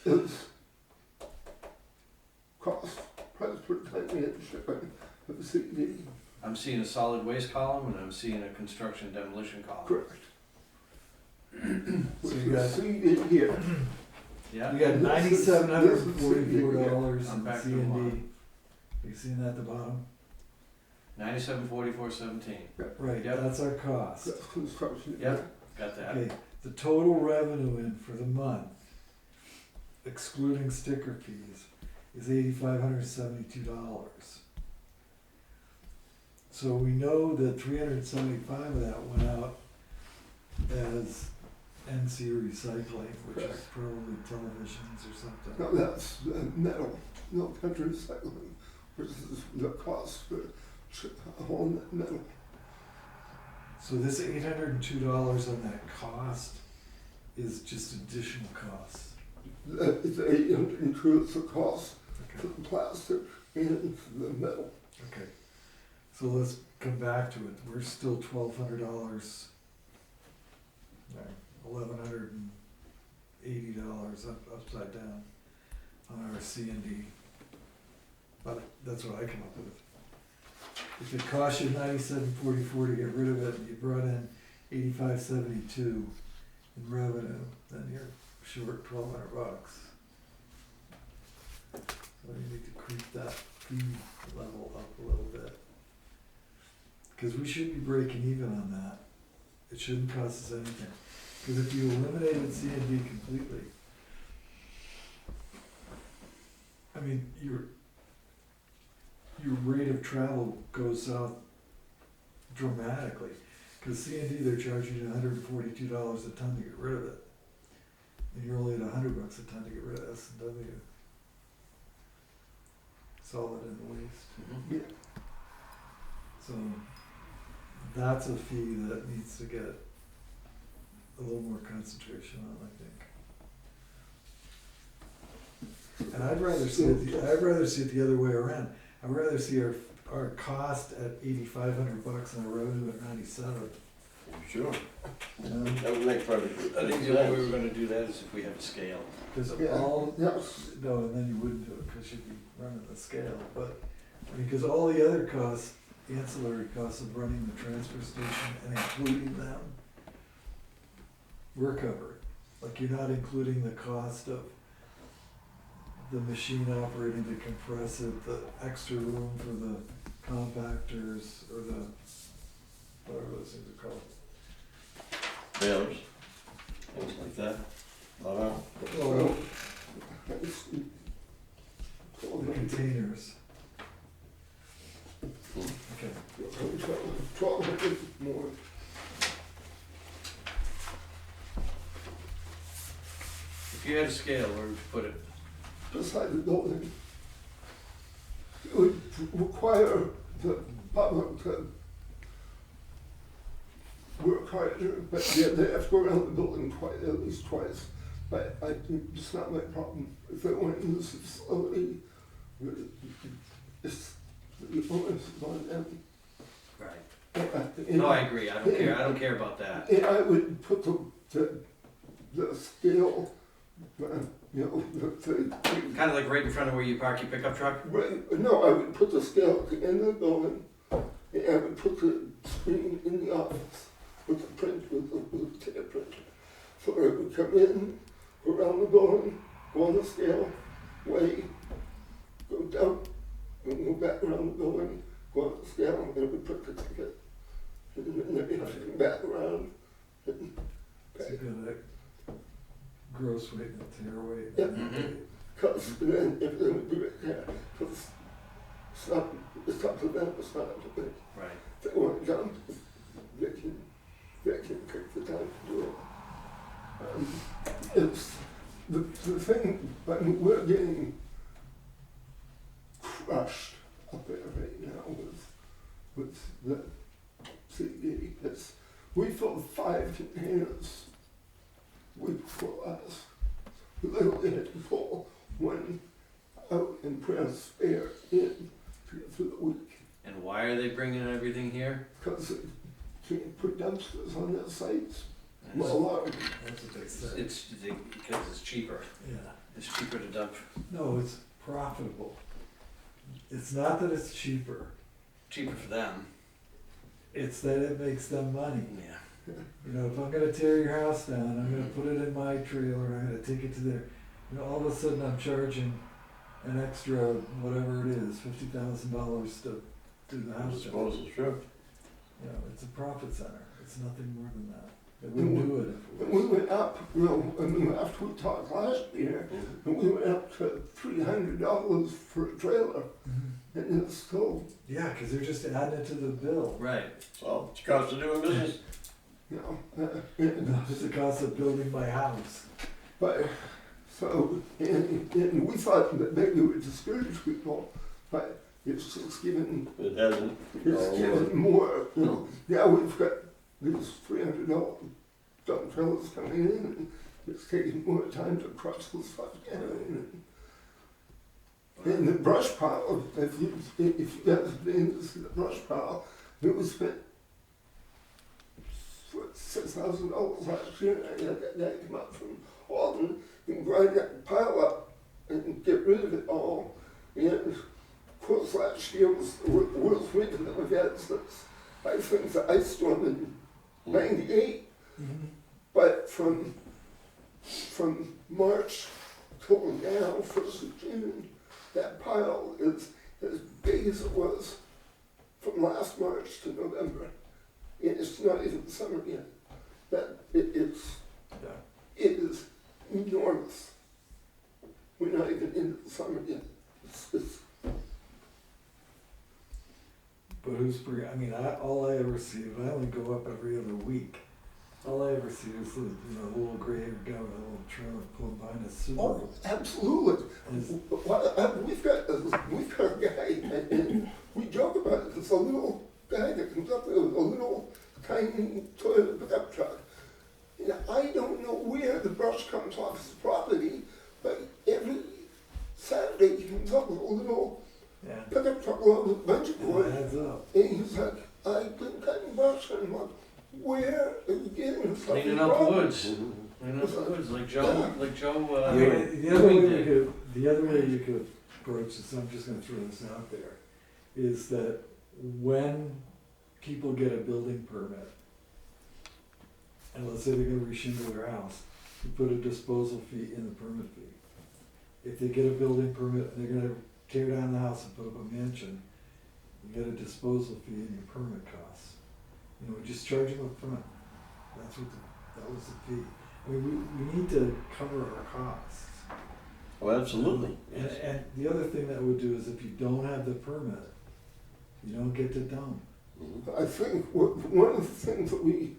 is cost, price per ton and shipping of CD. I'm seeing a solid waste column and I'm seeing a construction demolition column. Correct. So Which you got, is CD here. Yeah, you got $9,744 I'm in back to C the and bottom. D. You seeing that at the bottom? 974417. Right, Yep. that's our cost. That's construction. Yep. Got that. Okay, the total revenue in for the month, excluding sticker fees, is $8,572. So we know that 375 of that went out as NC recycling, which is probably televisions or something. No, that's metal, no country recycling, which is the cost for all metal. So this $802 on that cost is just additional costs. It includes the cost Okay. for the plastic and for the metal. Okay, so let's come back to it. We're still $1,200, $1,180 upside down on our C and D. But that's what I come up with. If it cost you $97.44 to get rid of it, and you brought in $85.72 in revenue, then you're short $1,200. So you need to creep that fee level up a little bit. Because we should be breaking even on that. It shouldn't cost us anything. Because if you eliminated C and D completely, I mean, your rate of travel goes south dramatically. Because C and D, they're charging you $142 a ton to get rid of it. And you're only at $100 a ton to get rid of S and W. Solid and waste. Mhm. So that's a fee that needs to get a little more concentration on, I think. And I'd rather see it the other way around. I'd rather see our cost at $8,500 and our revenue at 97. Sure. Um, That would make perfect I think the only way we're gonna do that is if we have a scale. Because Yeah, all, yes. no, and then you wouldn't do it because you'd be running the scale, but, because all the other costs, ancillary costs of running the transfer station and including them, we're covered. Like, you're not including the cost of the machine operating to compress it, the extra room for the compactors, or the, whatever those things are called. Bailers, things like that. Well, the containers. Okay. 1,200 more. If you had a scale, where would you put it? Beside the building. It would require the public to work harder, but yeah, they have to go around the building at least twice but it's not my problem. If I want to use the facility, it's the onus is on them. Right. No, I agree. I don't care about that. And I would put the scale, Kind of like right in front of where you park your pickup truck? no, I would put the scale at the end of the building, and I would put the screen in the office with the print, with the tape printer. So I would come in, go around the building, go on the scale, weigh, go down, and go back around the building, go on the scale, and it would print the ticket. And then you have to come back around and So pay. you got that gross weight and tear weight. Yeah. Mhm. Because then if they would do it there, because it's up to them, it's not up to me. Right. If they want it done, they can take the time to do it. It's the thing, I mean, we're getting crushed up there right now with the CD. We filled 5 containers week before last. We literally had to pull one out and transfer in to get through the week. And why are they bringing everything here? Because they can't put dumpsters on their sites. It's, Well, a lot of That's what they say. because it's cheaper. Yeah. It's cheaper to dump. No, it's profitable. It's not that it's cheaper, Cheaper for them. it's that it makes them money. Yeah. You know, if I'm gonna tear your house down, I'm gonna put it in my trailer, I'm gonna take it to there. You know, all of a sudden I'm charging an extra, whatever it is, $50,000 to do the house down. Disposal, sure. You know, it's a profit center, it's nothing more than that. It wouldn't do it if it we was. went up, I mean, after we talked last year, and we went up to $300 for a trailer, Mhm. and it's still, Yeah, cause they're just adding it to the bill. Right. Well, it's cost of doing business. you know, No, it's the cost of building my house. but, so, and we thought that maybe it would discourage people, but it's just given, It hasn't. it's given more, you know, yeah, we've got these $300 dump trailers coming in, and it's taking more time to crush the stuff down. And the brush pile, if you guys have been to see the brush pile, it was spent $6,000 last year. I had that guy come up from Alden and grind that pile up and get rid of it all. And of course last year was the worst winter that we've had since I think the ice storm in '98. But from March till now, 1st of June, that pile is as big as it was from last March to November. And it's not even summer yet. It is enormous. We're not even into the summer yet. It's But who's bringing, I mean, all I ever see, if I only go up every other week, all I ever see is the, little gray-haired guy with a little trailer pulling behind a Subaru. Oh, absolutely. We've got a guy, and we joke about it. It's a little guy that comes up with a little tiny Toyota pickup truck. And I don't know where the brush comes off his property, but every Saturday he comes up with a little Yeah, pickup truck load with a bunch of it wood. adds up. And he's like, I've been cutting brush. And I'm like, where are you getting this stuff? Cleaning up the woods. Cleaning up the woods, like Joe. The other way you could approach this, I'm just gonna throw this out there, is that when people get a building permit, and let's say they're gonna reshingle their house, you put a disposal fee in the permit fee. If they get a building permit and they're gonna tear down the house and put up a mansion, you get a disposal fee in your permit costs. Just charge them up front. That was the fee. I mean, we need to cover our costs. Oh, absolutely. And the other thing that would do is if you don't have the permit, you don't get to dump. I think one of the things that we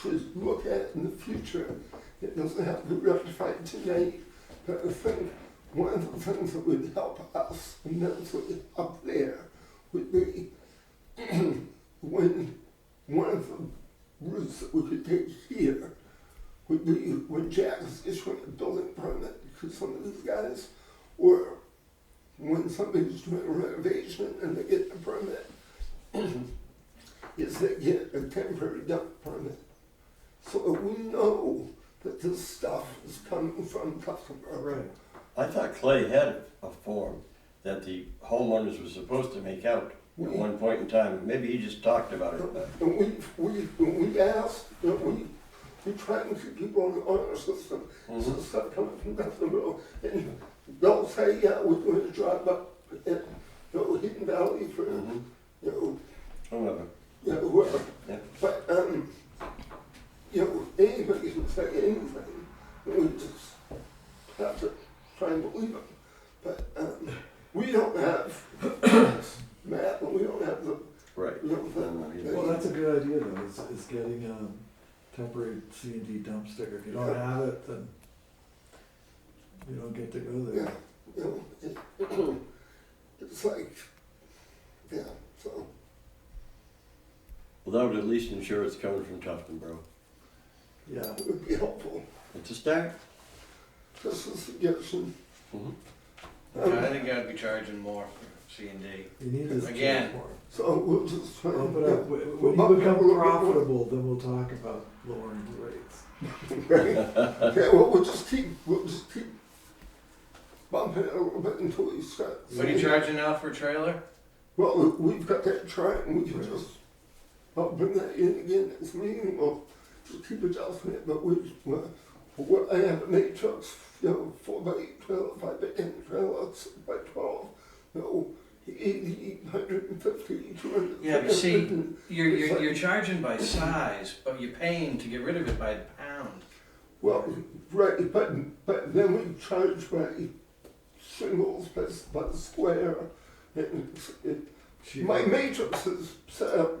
should look at in the future, it doesn't have to be rectified tonight, but I think one of the things that would help us immensely up there would be when one of the routes that we could take here when Jack is issuing a building permit, because some of these guys, or when somebody's doing a renovation and they get the permit, is they get a temporary dump permit. So we know that this stuff is coming from customer. Right. I thought Clay had a form that the homeowners were supposed to make out at one point in time. Maybe he just talked about it, but. And we asked, we try and keep people on the honor system, so stuff coming from customer, and they'll say, yeah, we're going to drive up at, Hidden Valley for, Whoever. whoever. Yeah. But, anybody can say anything, and we just have to try and believe them. But, we don't have Matt, and we don't have the, Right. Well, that's a good idea though, is getting a temporary C&D dump sticker. If you don't have it, then you don't get to go there. it's like, so. Well, that would at least ensure it's coming from Tufton, bro. Yeah. It would be helpful. It's a start. Just a suggestion. I think I'd be charging more for C&D. You need this Again. more. So we'll just try Bump and it up. When you become profitable, then we'll talk about lowering the rates. Right. Okay, well, we'll just keep bumping it a little bit until we start. What are you charging now for a trailer? Well, we've got that chart and we can just, I'll bring that in again next meeting. We'll just keep adjusting it, but I have a matrix, 4x8 trailer, 5x10 trailer, 6x12, 80, 150, 200. Yeah, but see, you're charging by size, but you're paying to get rid of it by the pound. Well, right, but then we charge by singles, by the square. My matrix is set up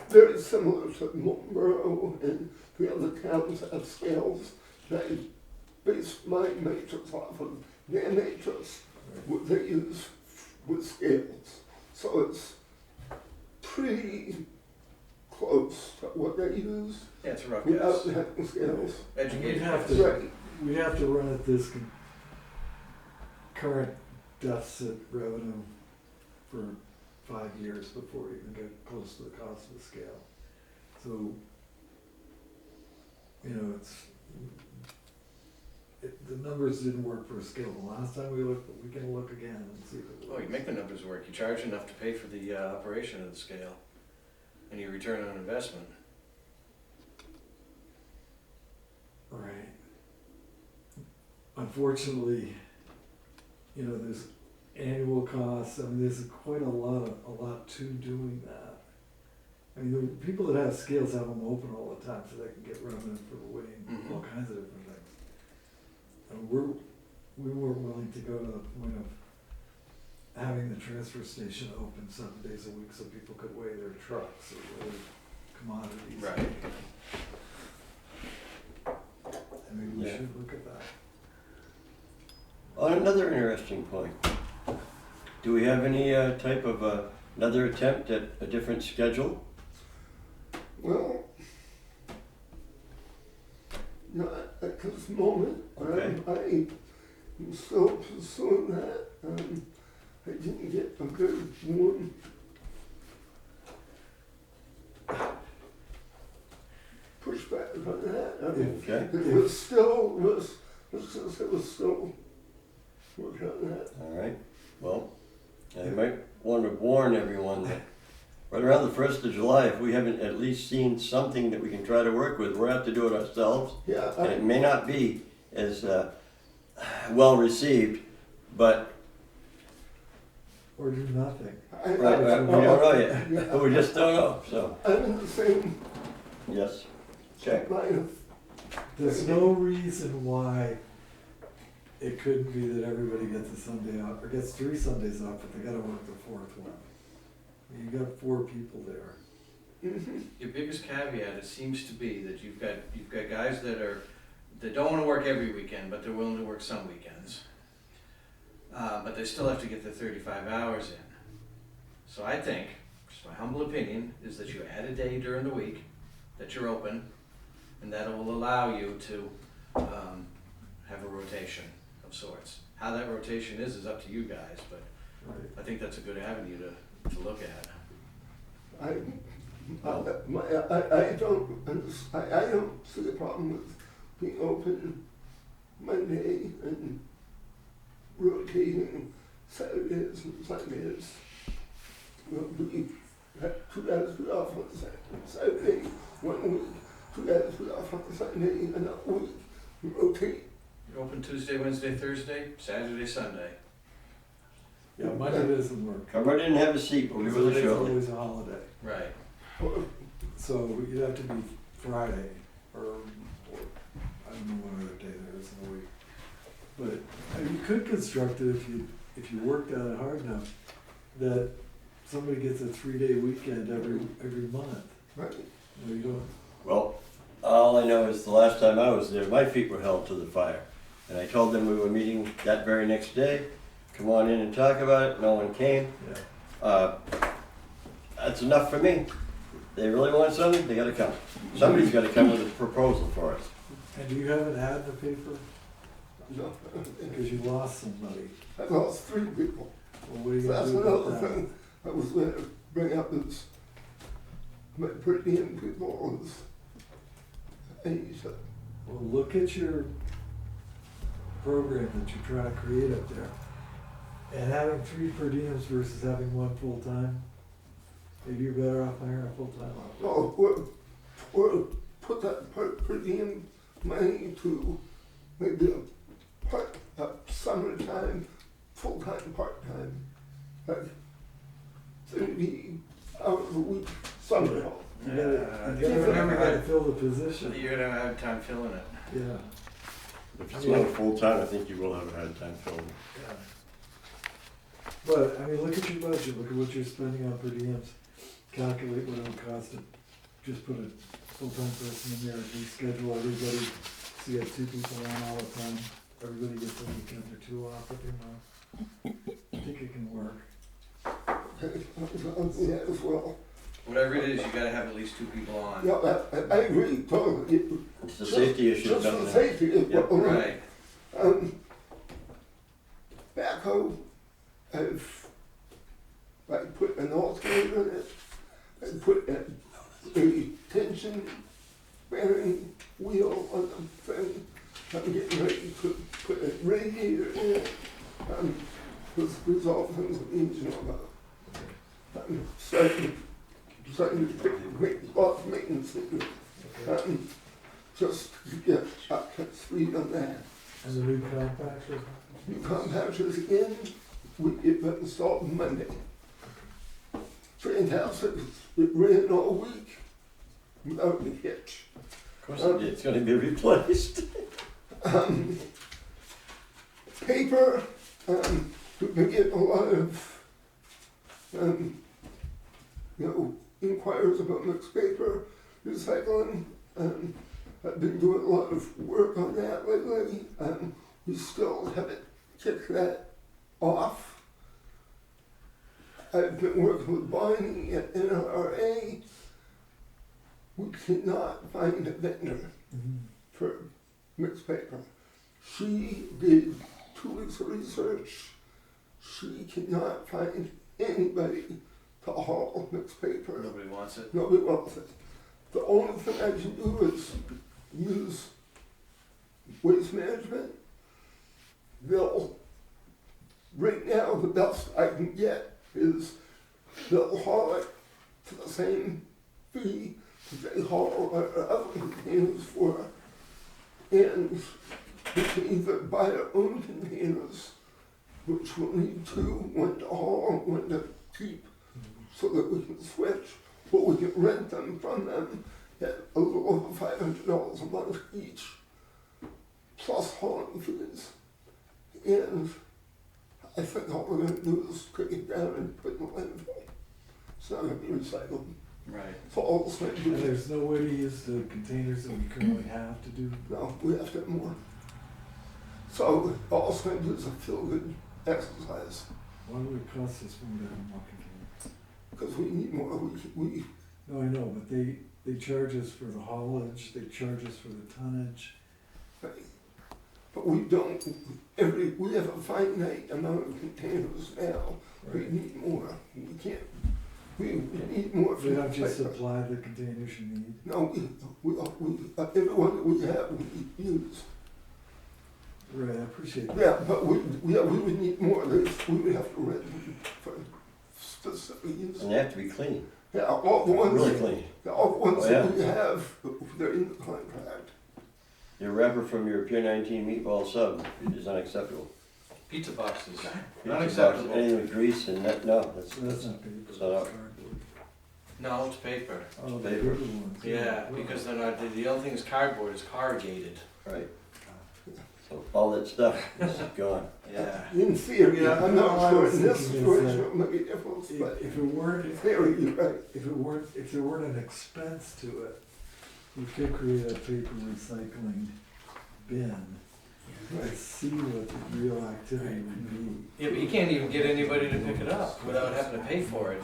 very similar to Marlboro and the other towns have scales. I base my matrix off of their matrix, what they use with scales. So it's pretty close to what they use Yeah, it's a rough without guess. having scales. Educated have guess. to- Right. We have to run at this current deficit revenue for 5 years before we even get close to the cost of the scale. So, the numbers didn't work for a scale the last time we looked, but we can look again and see if it Oh, works. you make the numbers work. You charge enough to pay for the operation of the scale and your return on investment. Right. Unfortunately, there's annual costs. I mean, there's quite a lot to doing that. I mean, the people that have scales have them open all the time so they can get revenue for weighing all kinds of different things. And we weren't willing to go to the point of having the transfer station open 7 days a week so people could weigh their trucks or weigh commodities. Right. And maybe we Yeah. should look at that. On another interesting point, do we have any type of another attempt at a different schedule? Well, not at this moment. Okay. I'm still pursuing that. I didn't get a good one. Pushback on that. I mean, Okay. it was still working on that. All right. Well, I might want to warn everyone that right around the 1st of July, if we haven't at least seen something that we can try to work with, we're going to have to do it ourselves. Yeah, And it may not be as well received, but Or do nothing. we don't know yet. But we just don't know. So, I'm in the same yes. Okay. line of, There's no reason why it couldn't be that everybody gets a Sunday off, or gets 3 Sundays off, but they gotta work the 4th one. You got 4 people there. Your biggest caveat, it seems to be that you've got guys that don't want to work every weekend, but they're willing to work some weekends. But they still have to get their 35 hours in. So I think, just my humble opinion, is that you add a day during the week that you're open, And that will allow you to have a rotation of sorts. How that rotation is up to you guys, but Right. I think that's a good avenue to look at. I don't see a problem with being open Monday and rotating Saturdays and Sundays. We have 2 days we off on Saturday, 1 week, 2 days we off on Sunday, another week, we rotate. You're open Tuesday, Wednesday, Thursday, Saturday, Sunday. Yeah, Monday doesn't work. Come right in and have a seat, we'll give you the Monday's show. always a holiday. Right. So it'd have to be Friday, or I don't know what other day there is in the week. But you could construct it if you worked at it hard enough, that somebody gets a 3-day weekend every month. Right. You don't. Well, all I know is the last time I was there, my feet were held to the fire. And I told them we were meeting that very next day, come on in and talk about it, no one came. Yeah. That's enough for me. They really want something, they gotta come. Somebody's gotta come with a proposal for us. And do you have an ad in the paper? No, Because you lost somebody. I lost 3 people. Well, what are you That's gonna do about another that? thing I was going to bring up is my per diem people is Asia. Well, look at your program that you're trying to create up there. And having 3 per diems versus having 1 full-time, maybe you're better off hiring a full-time operator. No, or put that per diem money to maybe a summertime, full-time, part-time, like 30 hours a week, summer help. You gotta fill the position. You're gonna have a hard time filling it. Yeah. If it's not full-time, I think you will have a hard time filling it. Yeah. But, I mean, look at your budget, look at what you're spending on per diems, calculate what it would cost to just put a full-time person in there, reschedule everybody, so you have 2 people on all the time, everybody gets a weekend or 2 off if you're not. I think it can work. Yeah, as well. Whatever it is, you gotta have at least 2 people on. Yeah, I agree, totally. It's a safety issue, Just for doesn't the it? safety, Yep. Right. Backhoe, I put an alternator in it, I put a tension bearing wheel on the thing, I'm getting ready to put a radiator in it, there's all things that need to know about. I'm starting to make lots of maintenance, just to get up to speed on that. And the new compactor, New compactors in, it got installed Monday. Fantastic, it ran all week without a hitch. Of course it did. It's gonna be replaced. Paper, we've been getting a lot of, inquiries about mixed paper recycling. I've been doing a lot of work on that lately. We still haven't kicked that off. I've been working with Bonnie at NRA. We cannot find a vendor for mixed paper. She did 2 weeks of research. She cannot find anybody to haul mixed paper. Nobody wants it. Nobody wants it. The only thing I can do is use waste management. Right now, the best I can get is they'll haul it to the same fee that they haul other containers for. And we can either buy our own containers, which will need 2, one to haul, one to keep, so that we can switch, or we can rent them from them at a little over $500 a month each, plus hauling fees. And I think all we're going to do is take it down and put it in the landfill. It's not going to be recycled. Right. So all it's going to do and is, there's no way to use the containers that we currently have to do. no, we have to have more. So all it's going to do is a feel-good exercise, Why would it cost us more to have more containers? because we need more. We No, I know, but they charge us for the haulage, they charge us for the tonnage. Right. But we don't, we have a finite amount of containers now. We need more. We can't, we need more. We don't just from- supply the containers you need. No, everyone that we have, we use. Right, I appreciate that. Yeah, but we would need more. We would have to rent them for specific use. And they have to be clean, Yeah, all the ones, really clean. all the ones Oh, that we have, they're in the contract. Your wrapper from your Pier 19 meatball sub is unacceptable. Pizza boxes, Pizza not box, acceptable. anything with grease and that, no, that's, So that's not paper, that's So- cardboard. No, it's paper. Oh, the paper. paper ones. Yeah, because they're not, the other thing is cardboard is corrugated. right. So all that stuff is gone. Yeah. In theory, Yeah, I'm no, not I sure was in this thinking is situation that it might be a difference, but If it weren't, in theory, you're right. if there weren't an expense to it, we could create a paper recycling bin and see what the real activity would be. Yeah, but you can't even get anybody to pick it up without having to pay for it.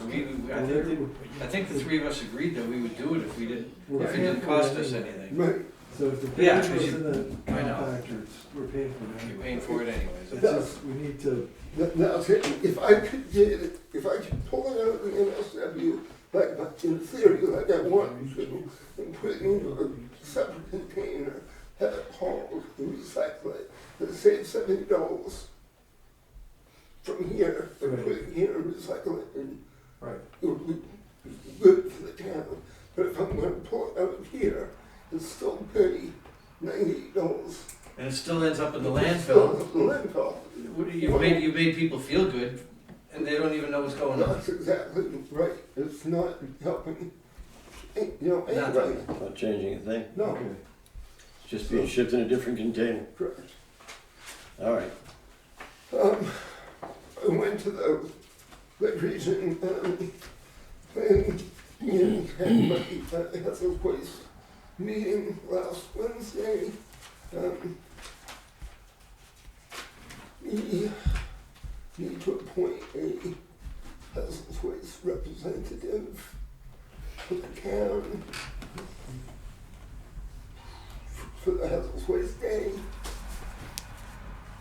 I think the three of us agreed that we would do it if we didn't, if it didn't cost us anything. Right. So if the Yeah, paper 'cause was in the I know. compactors, we're paying for it. You're paying for it anyways. It's just, we need to, Now, if I could get it, if I could pull it out of the MSW, like in theory, like I want to, and put it into a separate container, have it hauled and recycle it, that saves $70 from here, and Right. put it here and recycle it, and right, it would be good for the town. But if I'm gonna pull it out of here, and still pay $98. And it still ends up in the Still landfill. the landfill. You made people feel good, and they don't even know what's going on. That's exactly right. It's not helping, you know, Nothing. anybody. Not changing a thing. No, okay. It's just being shipped in a different container. correct. All right. I went to the region, planning meeting, had my Hazard Waste meeting last Wednesday. We need to appoint a hazardous waste representative for the town for the hazardous waste day.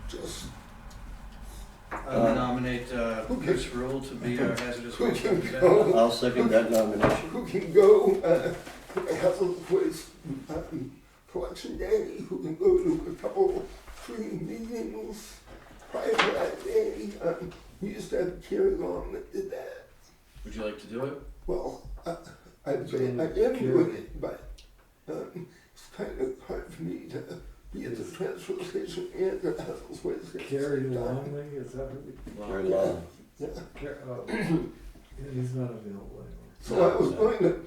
Just I would nominate Chris Rule to be our hazardous who waste can representative. go, I'll second that nomination. who can go to the hazardous waste collection day, who can go to a couple free meetings prior to that day. We used to have Carrie Long that did that. Would you like to do it? Well, I am doing it, but it's kind of hard for me to be at the transfer station and the hazardous waste. at the Carrie same time. Longley, is that what we? Very long. Yeah. Oh, yeah, he's not available anymore. So I was going to,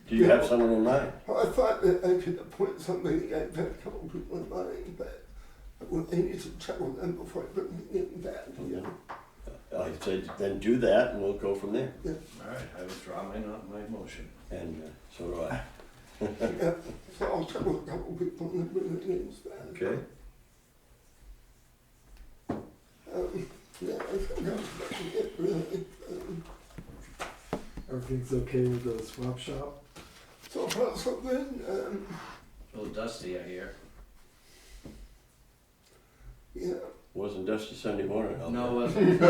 Do you have someone in mind? I thought that I could appoint somebody. I've had a couple of people in mind, but I need to check with them before I bring it back. Okay. I said, then do that and we'll go from there. All right, I withdraw my motion. And so do I. Yeah, so I'll check with a couple of people and then bring the names back. Okay? Yeah, I think that's about it, really. Everything's okay with the swap shop? So far, so good. A little dusty, I hear. Yeah. Wasn't dusty Sunday morning. out No, there. wasn't.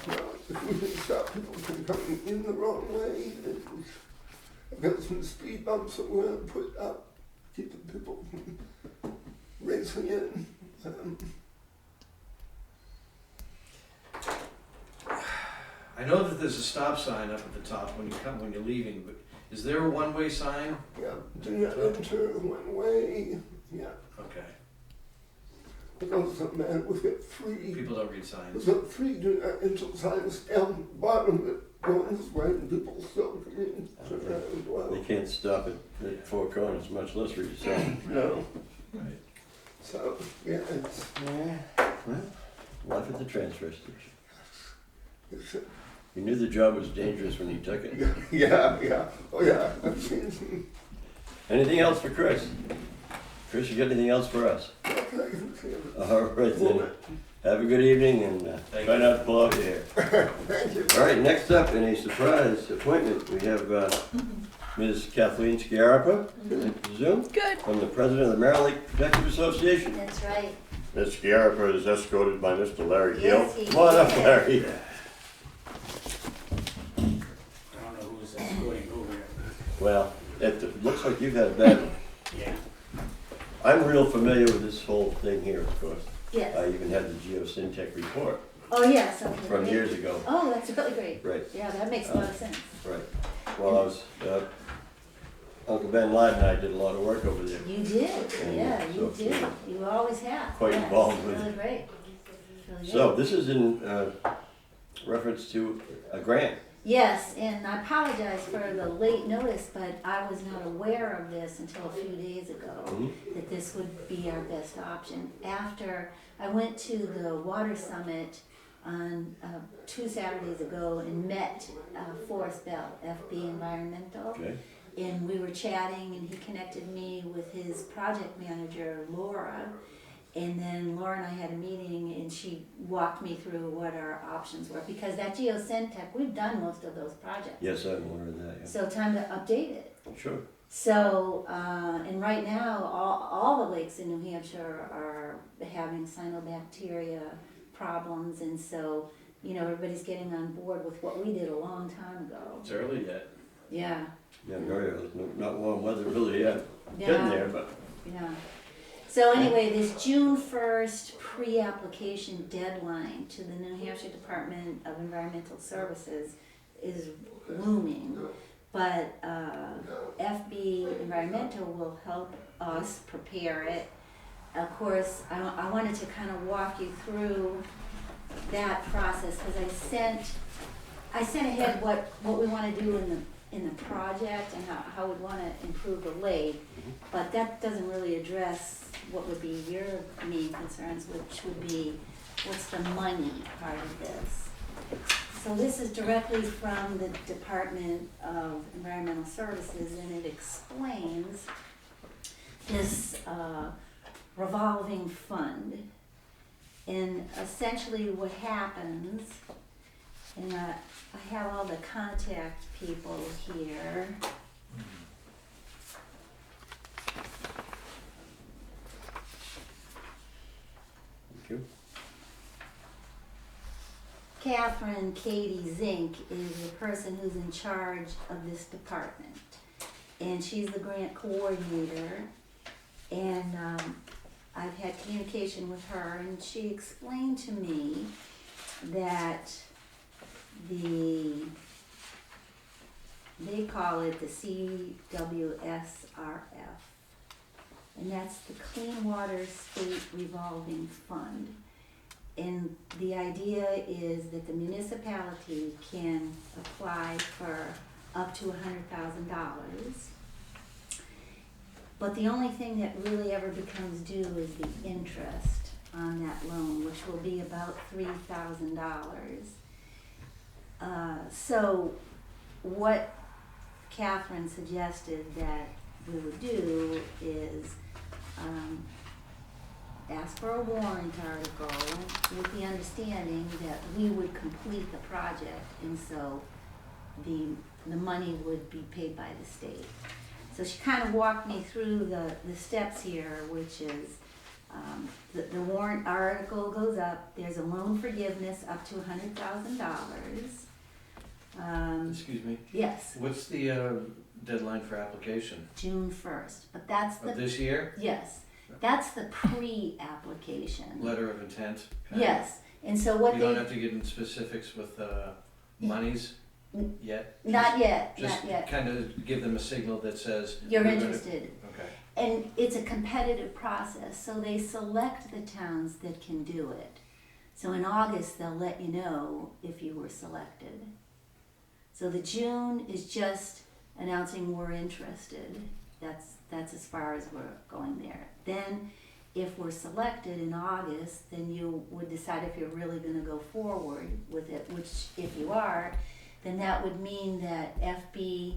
Well, if we can stop people from coming in the wrong way, and I've got some speed bumps that we're gonna put up, keeping people from racing in. I know that there's a stop sign up at the top when you're leaving, but is there a one-way sign? Yeah, do not enter one way. Yeah, Okay. it doesn't matter. We've got three. People don't read We've signs. got three do not enter signs down the bottom that go this way, and people still come in. Turn around as well. They can't stop at four corners, much less read a sign. No. Right. So, yeah, it's, Well, life at the transfer station. it's You knew the job was dangerous when you took it. yeah. Oh, yeah. I've seen some. Anything else for Chris? Chris, you got anything else for us? All right then. Have a good evening and Thank try you. not to pull out your hair. Thank you. All right, next up, in a surprise appointment, we have Ms. Kathleen Sciarpa, I presume, Good. from the president of the Merrill Lake Protective Association. That's right. Ms. Sciarpa is escorted by Mr. Larry Gill. Yes, he Come on up, is. Larry. I don't know who's escorting who here. Well, it looks like you've had a bad one. Yeah. I'm real familiar with this whole thing here, of course. I Yes. even had the geosyntech report Oh, yes. Okay. from years ago. Oh, that's really great. Right, Yeah, that makes a lot of sense. right. Well, I was, Uncle Ben Ladd and I did a lot of work over there. You did. And Yeah, you so, did. yeah. You always have. Quite Yes, involved with really it. great. Really So great. this is in reference to a grant. Yes, and I apologize for the late notice, but I was not aware of this until a few days ago, Mhm. that this would be our best option. After I went to the water summit on 2 Saturdays ago and met Forrest Bell, FB Environmental. Okay. And we were chatting and he connected me with his project manager, Laura. And then Laura and I had a meeting and she walked me through what our options were. Because that geosyntech, we've done most of those projects. Yes, I'm aware of that, So time to update it. yeah. Sure. So, and right now, all the lakes in New Hampshire are having cyanobacteria problems. And so, you know, everybody's getting on board with what we did a long time ago. It's early yet. Yeah, Yeah, very early. Not warm weather really yet. yeah. Getting there, but Yeah. So anyway, this June 1st pre-application deadline to the New Hampshire Department of Environmental Services is looming. But FB Environmental will help us prepare it. Of course, I wanted to kind of walk you through that process because I sent ahead what we want to do in the project and how we want to improve the lake, but that doesn't really address what would be your main concerns, which would be what's the money part of this. So this is directly from the Department of Environmental Services, and it explains this revolving fund. And essentially what happens, and I have all the contact people here. thank you. Catherine Katie Zink is the person who's in charge of this department. And she's the grant coordinator. And I've had communication with her, and she explained to me that they call it the CWSRF, and that's the Clean Water State Revolving Fund. And the idea is that the municipality can apply for up to $100,000. But the only thing that really ever becomes due is the interest on that loan, which will be about $3,000. So what Catherine suggested that we would do is ask for a warrant article with the understanding that we would complete the project, and so the money would be paid by the state. So she kind of walked me through the steps here, which is the warrant article goes up, there's a loan forgiveness up to $100,000. Excuse me. Yes, What's the deadline for application? June 1st, but that's Of this year? yes, that's the pre-application. Letter of intent? Yes, and so what You they, don't have to get into specifics with monies yet? not yet, Just not yet, kind of give them a signal that says. you're we're gonna- interested. Okay. And it's a competitive process, so they select the towns that can do it. So in August, they'll let you know if you were selected. So the June is just announcing we're interested. That's as far as we're going there. Then, if we're selected in August, then you would decide if you're really gonna go forward with it, which if you are, then that would mean that FB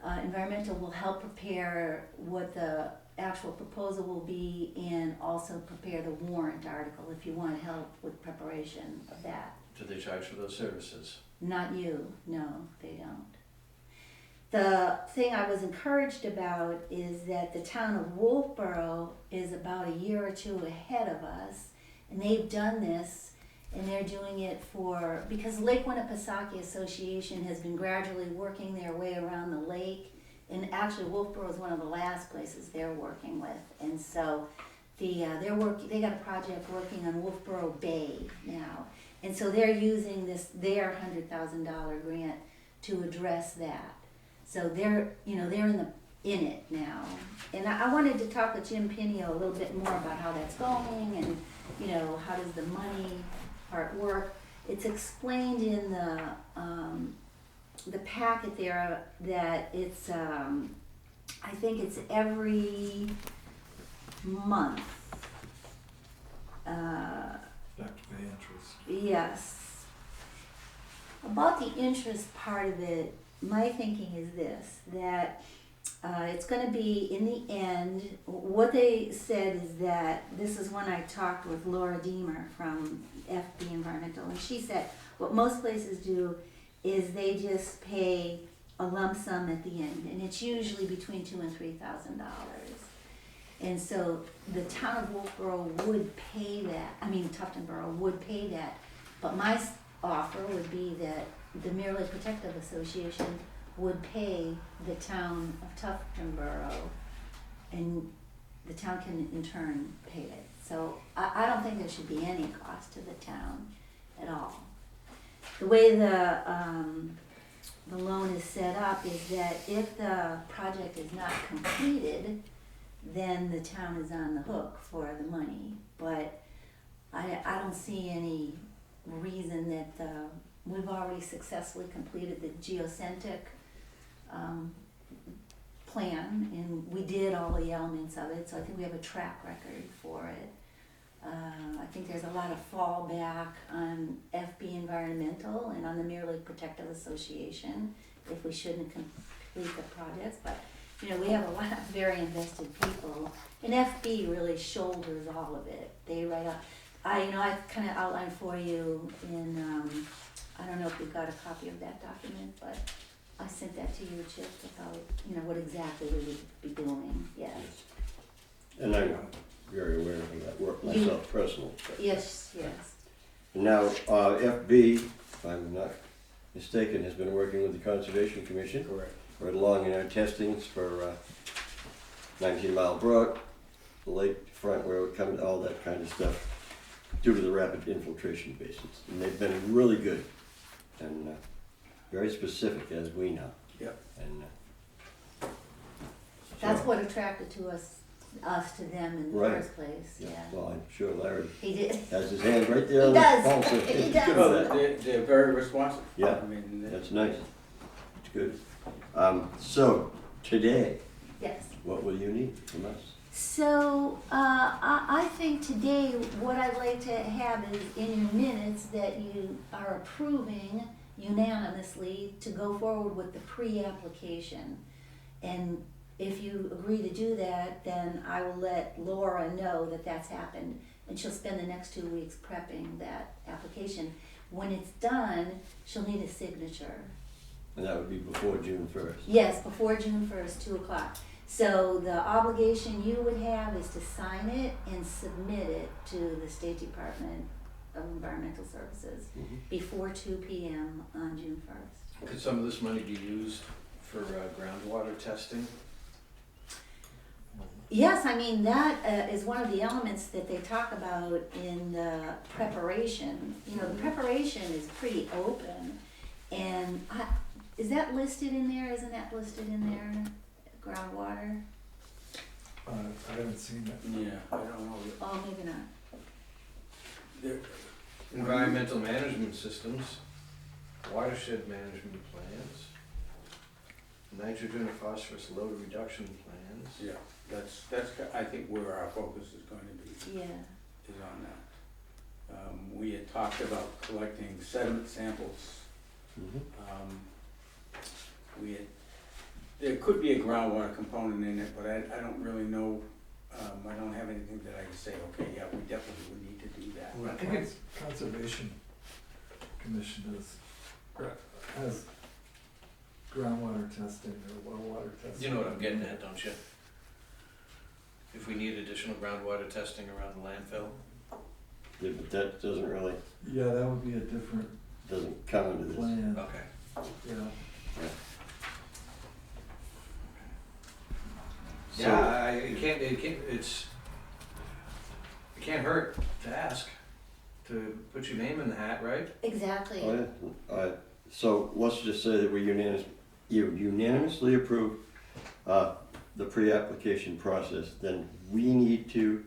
Environmental will help prepare what the actual proposal will be and also prepare the warrant article if you want help with preparation of that. Do they charge for those services? Not you, no, they don't. The thing I was encouraged about is that the town of Wolfboro is about a year or two ahead of us, and they've done this, and they're doing it because Lake Winnipesaukee Association has been gradually working their way around the lake, and actually Wolfboro is one of the last places they're working with, and so they got a project working on Wolfboro Bay now, and so they're using their $100,000 grant to address that. So they're in it now. And I wanted to talk with Jim Pinio a little bit more about how that's going and, how does the money part work. It's explained in the packet there that it's, I think it's every month. Back to pay interest. Yes. About the interest part of it, my thinking is this, that it's going to be, in the end, what they said is that, this is when I talked with Laura Deemer from FB Environmental, and she said what most places do is they just pay a lump sum at the end, and it's usually between $2,000 and $3,000. And so the town of Wolfboro would pay that, Tuftonboro would pay that, but my offer would be that the Mirror Lake Protective Association would pay the town of Tuftonboro, and the town can in turn pay it. So I don't think there should be any cost to the town at all. The way the loan is set up is that if the project is not completed, then the town is on the hook for the money. But I don't see any reason that we've already successfully completed the geocentric plan, and we did all the elements of it, so I think we have a track record for it. I think there's a lot of fallback on FB Environmental and on the Mirror Lake Protective Association if we shouldn't complete the projects, but we have a lot of very invested people, and FB really shoulders all of it. They write up. I kind of outlined for you in, I don't know if you got a copy of that document, but I sent that to you, Chip, about, what exactly we would be doing, yes. And I'm very aware of that work myself personally. Yes. Now, FB, if I'm not mistaken, has been working with the Conservation Commission. Correct. Right along in our testings for 19 Mile Brook, the lakefront where it comes, all that kind of stuff, due to the rapid infiltration basins. And they've been really good and very specific, as we know. Yep. And That's so, what attracted us to them in the Right. first place, yeah. Well, I'm sure Larry He did. has his hand right there He on does. the pulse. So He he's does. good Well, with that. they're very responsive. Yeah. I mean, That's nice. It's good. So, today, Yes. what will you need from us? So, I think today what I'd like to have is in your minutes that you are approving unanimously to go forward with the pre-application. And if you agree to do that, then I will let Laura know that that's happened, and she'll spend the next 2 weeks prepping that application. When it's done, she'll need a signature. And that would be before June 1st. Yes, before June 1st, 2 o'clock. So the obligation you would have is to sign it and submit it to the State Department of Environmental Services before 2 p.m. on June 1st. Could some of this money be used for groundwater testing? Yes, that is one of the elements that they talk about in the preparation. The preparation is pretty open, and is that listed in there? Isn't that listed in there? Groundwater? I haven't seen it. yeah, I don't know. Oh, maybe not. There- Environmental management systems, watershed management plans, nitrogen and phosphorus load reduction plans. Yeah, that's, I think where our focus is going to be, Yeah. is on that. We had talked about collecting sediment samples. Mhm. We had, there could be a groundwater component in it, but I don't really know, I don't have anything that I can say, okay, yeah, we definitely would need to do that. Well, I think it's Conservation Commission has groundwater testing or well water testing. You know what I'm getting at, don't you? If we need additional groundwater testing around the landfill, Yeah, but that doesn't really, Yeah, that would be a different doesn't come into this. plan, okay. yeah. Yeah, it can't hurt to ask, to put your name in the hat, right? Exactly. Oh, yeah. All right. So let's just say that we unanimously approve the pre-application process. Then we need to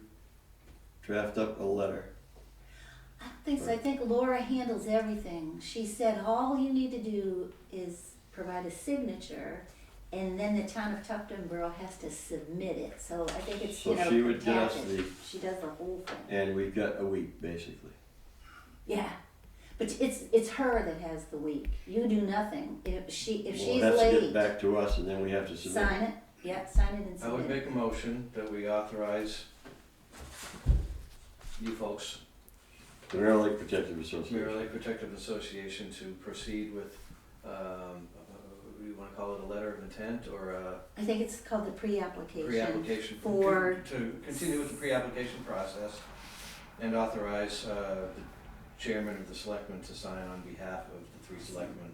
draft up a letter. I don't think so. I think Laura handles everything. She said all you need to do is provide a signature, and then the town of Tufton Borough has to submit it. So I think it's, So she would get us packaged. She does the whole thing. and we've got a week basically. Yeah, but it's her that has the week. You do nothing. If she's Well, it has to late, get back to us, and then we have to submit. sign it. Yeah, sign it and I would submit it. make a motion that we authorize you folks, The Mirror Lake Protective Association. Mirror Lake Protective Association, to proceed with, you wanna call it a letter of intent or a I think it's called the pre-application. pre-application? For- To continue with the pre-application process and authorize, the chairman of the selectmen to sign on behalf of the 3 selectmen.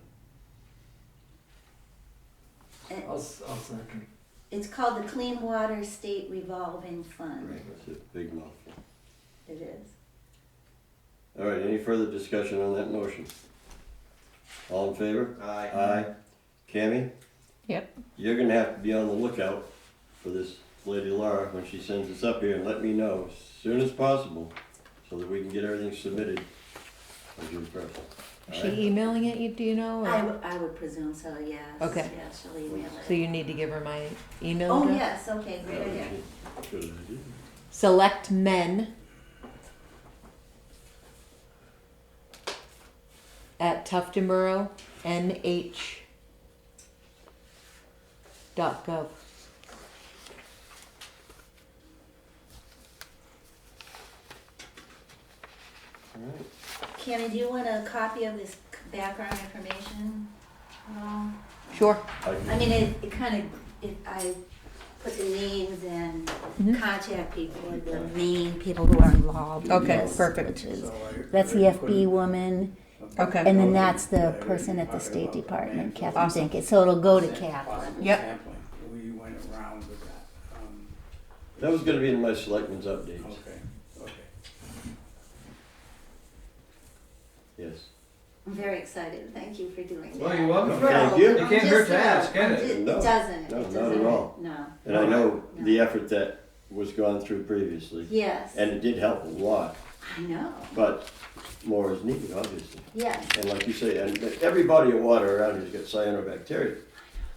And I'll second. it's called the Clean Water State Revolving Fund. Right, that's a big mouthful. It is. All right, any further discussion on that motion? All in favor? Aye. Cammy? Yep. You're gonna have to be on the lookout for this lady Laura when she sends us up here, and let me know as soon as possible so that we can get everything submitted on June 1st. Is she emailing it, do you know? or- I would presume so, yes. Okay. Yeah, she'll email it. So you need to give her my email Oh, address? yes, okay, great idea. Good idea. Selectmen at Tuftonboro, NH.gov. All right. Kenny, do you want a copy of this background information at all? Sure. I mean, it kind of, I put the names and Mhm. contact people, the main people who are involved. in Okay, this, perfect. Which is, So that's the FB woman, Okay. and then that's the person at the State Department, Catherine Awesome. Dinkett. So it'll go to Catherine. Yep. Sampling. We went around with that. That was gonna be in my selectmen's updates. Okay, okay. Yes. I'm very excited. Thank you for doing that. Well, you're welcome. Thank you. It can't hurt to ask, can it? It No. doesn't. No, It not at doesn't. all. No. And I know No. the effort that was gone through previously, Yes. and it did help a lot, I know. but more is needed, obviously. Yes. And like you say, and every body of water around here's got cyanobacteria.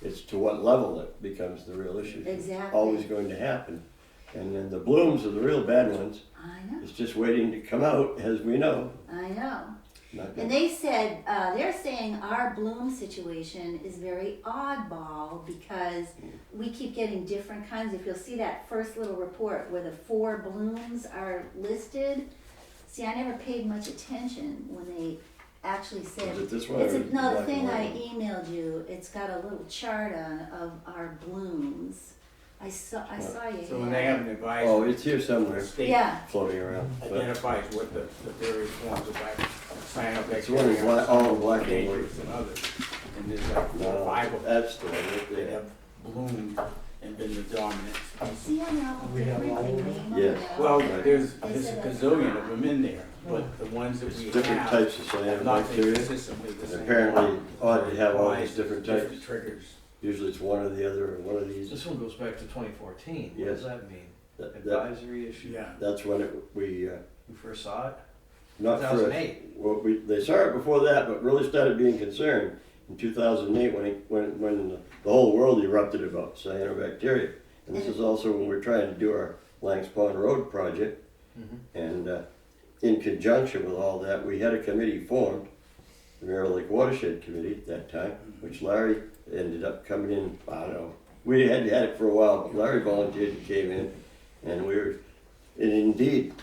It's to what level it becomes the real issue. Exactly. Always going to happen. And then the blooms are the real bad ones. I know. It's just waiting to come out, as we know. I know. Not And good. they said, they're saying our bloom situation is very oddball because we keep getting different kinds. If you'll see that first little report where the 4 blooms are listed, see, I never paid much attention when they actually said. Is it this one? It's or a, is it no, the black and thing I white? emailed you, it's got a little chart of our blooms. I saw you. So when had they it. have an advisory. Oh, it's here somewhere, the state Yeah, floating around. But identifies what the various forms of cyanobacteria. it's one in black, all in black and white. dangerous than others. And there's like 4 or No, 5 of them that's the one right that there. have bloomed and been the dominant. see, I know, We have different, all of they them? name them Yes. now. Well, Right. there's a They said that's gazillion not. of them in there, but the ones that It's we different have types of have not been cyanobacteria. consistently the And same. apparently, odd to have all Why these is different it types. triggers. Usually it's one or the other, or one of these. This one goes back to 2014. What Yes. does that mean? That- Advisory issue? Yeah. That's when we, You first saw it? not first. 2008. Well, they saw it before that, but really started being concerned in 2008 when the whole world erupted about cyanobacteria. And this is also when we're trying to do our Langs Pond Road project. Mm-hmm. And in conjunction with all that, we had a committee formed, the Mirror Lake Watershed Committee at that time, which Larry ended up coming in, I don't know, we had had it for a while, but Larry volunteered and came in, and and indeed,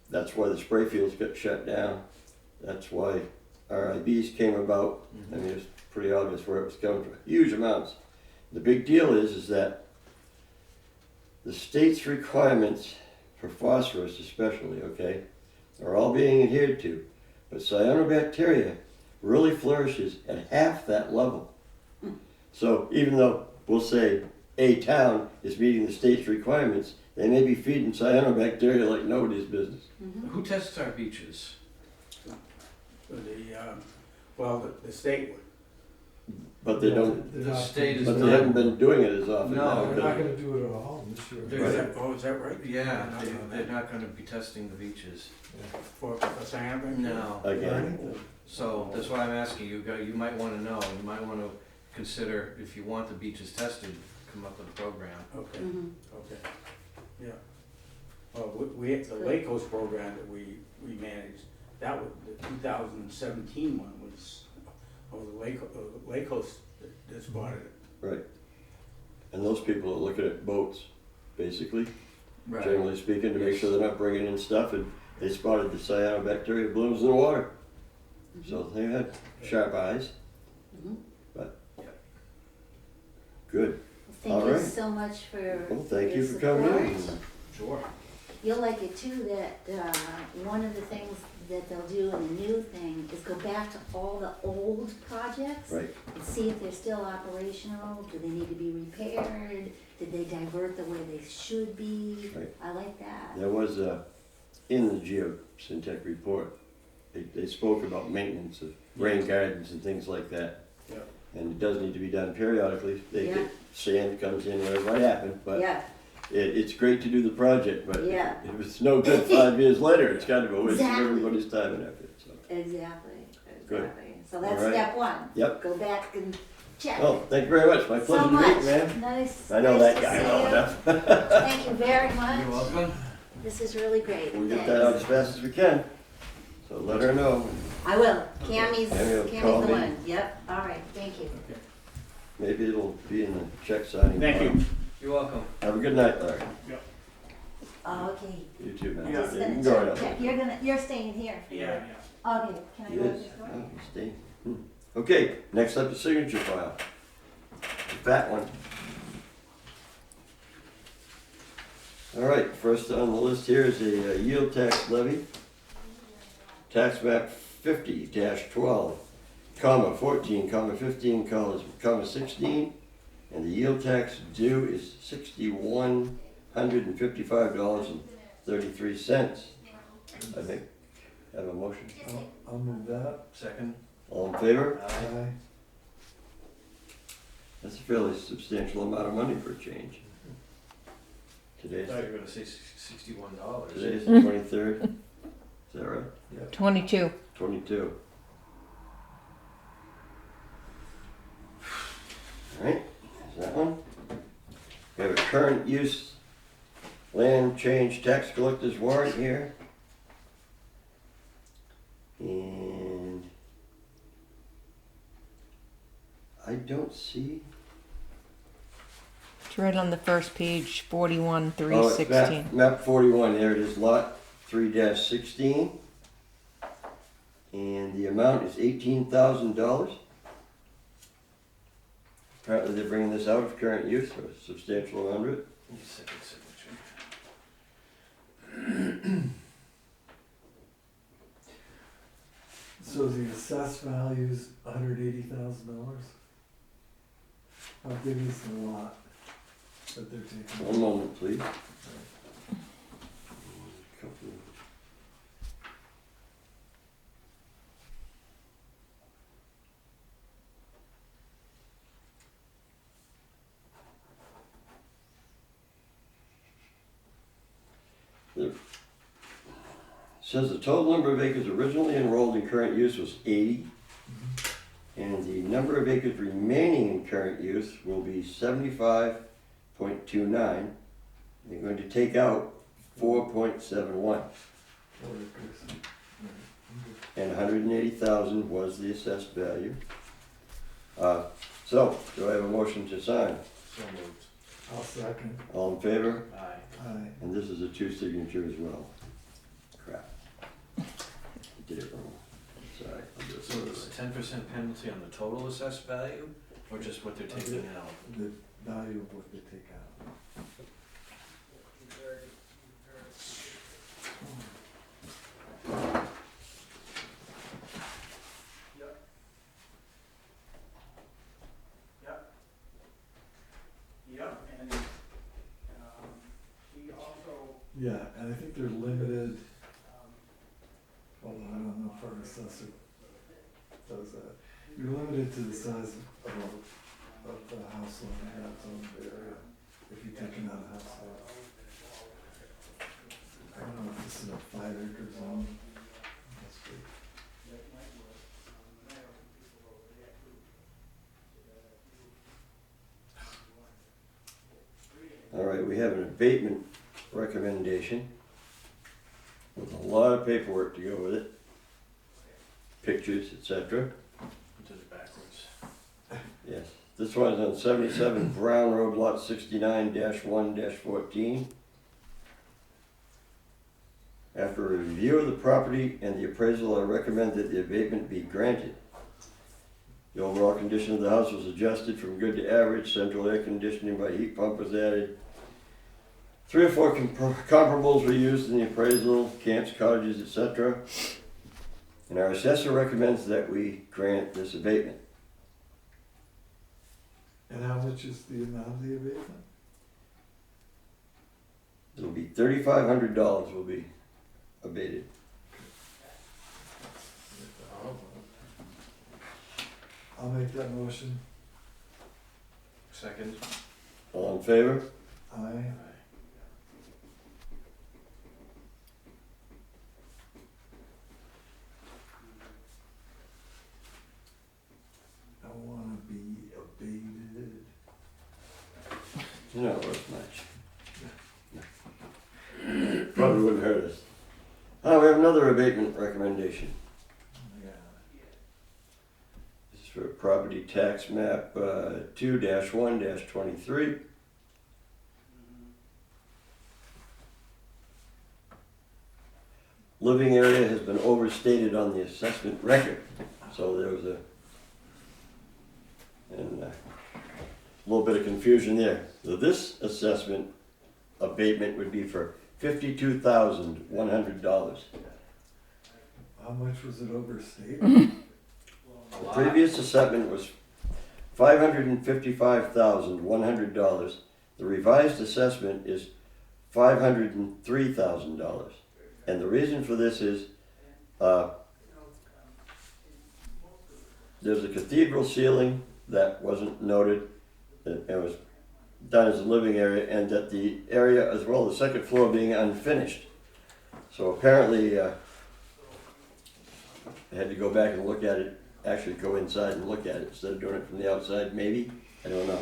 that's why the spray fields got shut down. That's why RIBs came about. I mean, it's pretty obvious where it was coming from, huge amounts. The big deal is that the state's requirements for phosphorus especially, okay, are all being adhered to, but cyanobacteria really flourishes at half that level. So even though we'll say a town is meeting the state's requirements, they may be feeding cyanobacteria like nobody's business. Who tests our beaches? The state would. But they don't, They're The not- state is but not. they haven't been doing it as often No, now. They're because- not gonna do it at all this year. They're- Is that, oh, is that right? Yeah, they're not gonna be testing the beaches. For cyanobacteria? No. Again, So that's why I'm asking you, you might wanna know, you might wanna consider, if you want the beaches tested, come up with a program. Okay, Mhm. okay, yeah. Well, we, the Lake Coast program that we managed, that was, the 2017 one was, the Lake Coast that spotted it. right. And those people are looking at boats, basically, generally speaking, to make sure they're not bringing in stuff, and they spotted the cyanobacteria blooms in the water. So they had sharp eyes. Mhm. But, Yeah. good. Thank All you right. so much for Well, thank your you for coming in. support. Sure. You'll like it too, that one of the things that they'll do in the new thing is go back to all the old projects Right. and see if they're still operational. Do they need to be repaired? Did they divert the way they should be? Right. I like that. There was, in the geosyntech report, they spoke about maintenance of rain gardens and things like that. Yeah. And it does need to be done periodically. They Yeah. get, sand comes in, whatever might happen, but Yeah, it's great to do the project, but Yeah. if it's no good 5 years later, it's kind of a waste of Exactly. everybody's time and effort, so. exactly, Good. exactly. So that's All right. step one. Yep. Go back and check. Well, thank you very much. My So pleasure to much. meet you, man. Nice. I know nice that to guy see well you. enough. Thank you very much. You're welcome. This is really great. We'll get Thanks. that out as fast as we can. So let her know. I will. Cammy's Cammy will the call me. one. Yep. All right. Thank you. Maybe it'll be in the check signing. Thank tomorrow. you. You're welcome. Have a good night, Larry. Okay. You too, man. I'm just You gonna can go right check. up. You're staying here. Yeah. Okay. Can I go to Yes. the store? Oh, you stay. Okay, next up the signature file. The fat one. All right, first on the list here is a yield tax levy. Tax map 50-12, comma 14, comma 15, comma 16, and the yield tax due is $6,155.33. I think, have a motion. I'll move that. Second? All in favor? Aye. That's a fairly substantial amount of money for a change. I Today's, thought you were gonna say $61. today's the 23rd, is that right? 22. 22. All right, is that one? We have a current use land change tax collector's warrant here. And I don't see. It's right on the first page, 41, Oh, it's 316. map 41, there it is, lot 3-16. And the amount is $18,000. Apparently they're bringing this out of current use, so a substantial amount of it. Need a second signature. So the assessed value's $180,000. How big is the lot that they're taking? One moment, please. Couple. It says the total number of acres originally enrolled in current use was 80, and the number of acres remaining in current use will be 75.29. They're going to take out 4.71, 4 acres. and 180,000 was the assessed value. So, do I have a motion to sign? So moved. I'll second. All in favor? Aye. Aye. And this is a two signature as well. Crap. I did it wrong. Sorry. I'll do it So the other it's way. 10% penalty on the total assessed value, or just what they're taking out? The value of what they take out. Yep, and, he also, Yeah, and I think they're limited, although I don't know if our assessor does that. You're limited to the size of the house lot in that zone area, if you take another house lot. I don't know if this is a 5 acre zone. Must be. All right, we have an abatement recommendation with a lot of paperwork to go with it. Pictures, etc. Did it backwards. Yes, this one is on 77 Brown Road, lot 69-1-14. After a review of the property and the appraisal, I recommend that the abatement be granted. The overall condition of the house was adjusted from good to average. Central air conditioning by heat pump was added. 3 or 4 comparables were used in the appraisal, camps, cottages, etc. And our assessor recommends that we grant this abatement. And how much is the amount of the abatement? It'll be $3,500 will be abated. I'll make that motion. Second. All in favor? Aye. Aye. I wanna be abated. You're not worth much. Probably wouldn't hurt us. We have another abatement recommendation. Yeah. This is for property tax map 2-1-23. Living area has been overstated on the assessment record, so there was a little bit of confusion there. So this assessment abatement would be for $52,100. How much was it overstated? A The lot. previous assessment was $555,100. The revised assessment is $503,000. And the reason for this is there's a cathedral ceiling that wasn't noted. It was done as a living area, and that the area as well, the second floor being unfinished. So apparently I had to go back and look at it, actually go inside and look at it instead of doing it from the outside, maybe, I don't know.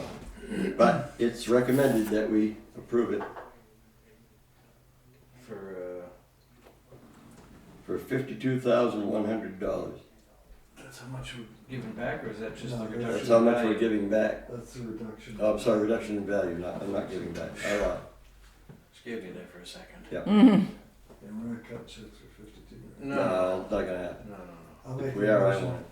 But it's recommended that we approve it for $52,100. That's how much we're giving back, or is that just No, the that's reduction? That's how in much value? we're giving back. That's the reduction. Oh, I'm sorry, reduction in value, I'm not giving back, I lied. Scared me there for a second. Yeah. And we're gonna cut checks for 52. No. No, it's not gonna happen. No. I'll make If the we are, I motion. want it.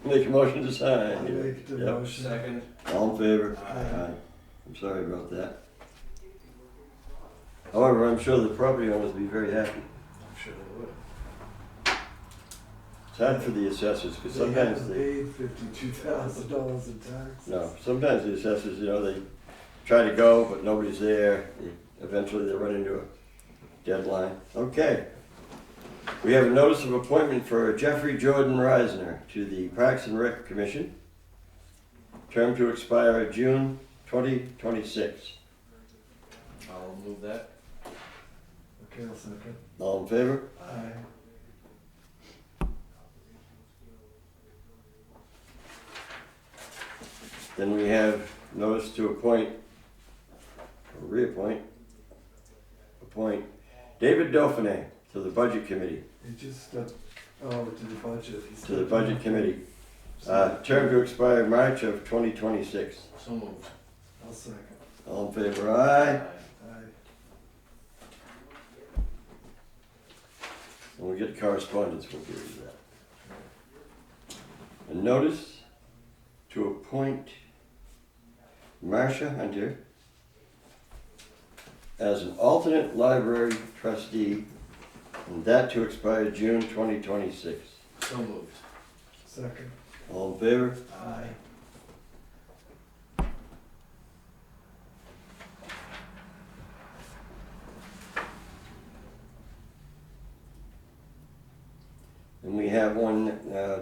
Make a motion to I'll sign. make the Yep. motion. Second. All in favor? Aye. I'm sorry about that. However, I'm sure the property owners will be very happy. I'm sure they would. It's hard for the assessors, because They sometimes haven't they, paid $52,000 in taxes. no, sometimes the assessors, they try to go, but nobody's there. Eventually they run into a deadline. Okay. We have a notice of appointment for Jeffrey Jordan Reisner to the Parks and Rec Commission. Term to expire June 2026. I'll move that. Okay, I'll second. All in favor? Aye. Then we have notice to appoint, or appoint David Dauphiné to the Budget Committee. He just stepped, to the budget. He To the stepped Budget down Committee. Term to expire March of 2026. So moved. I'll second. All in favor, aye. Aye. When we get correspondence, we'll give you that. A notice to appoint Marcia Hunter as an alternate library trustee, and that to expire June 2026. So moved. Second. All in favor? Aye. And we have one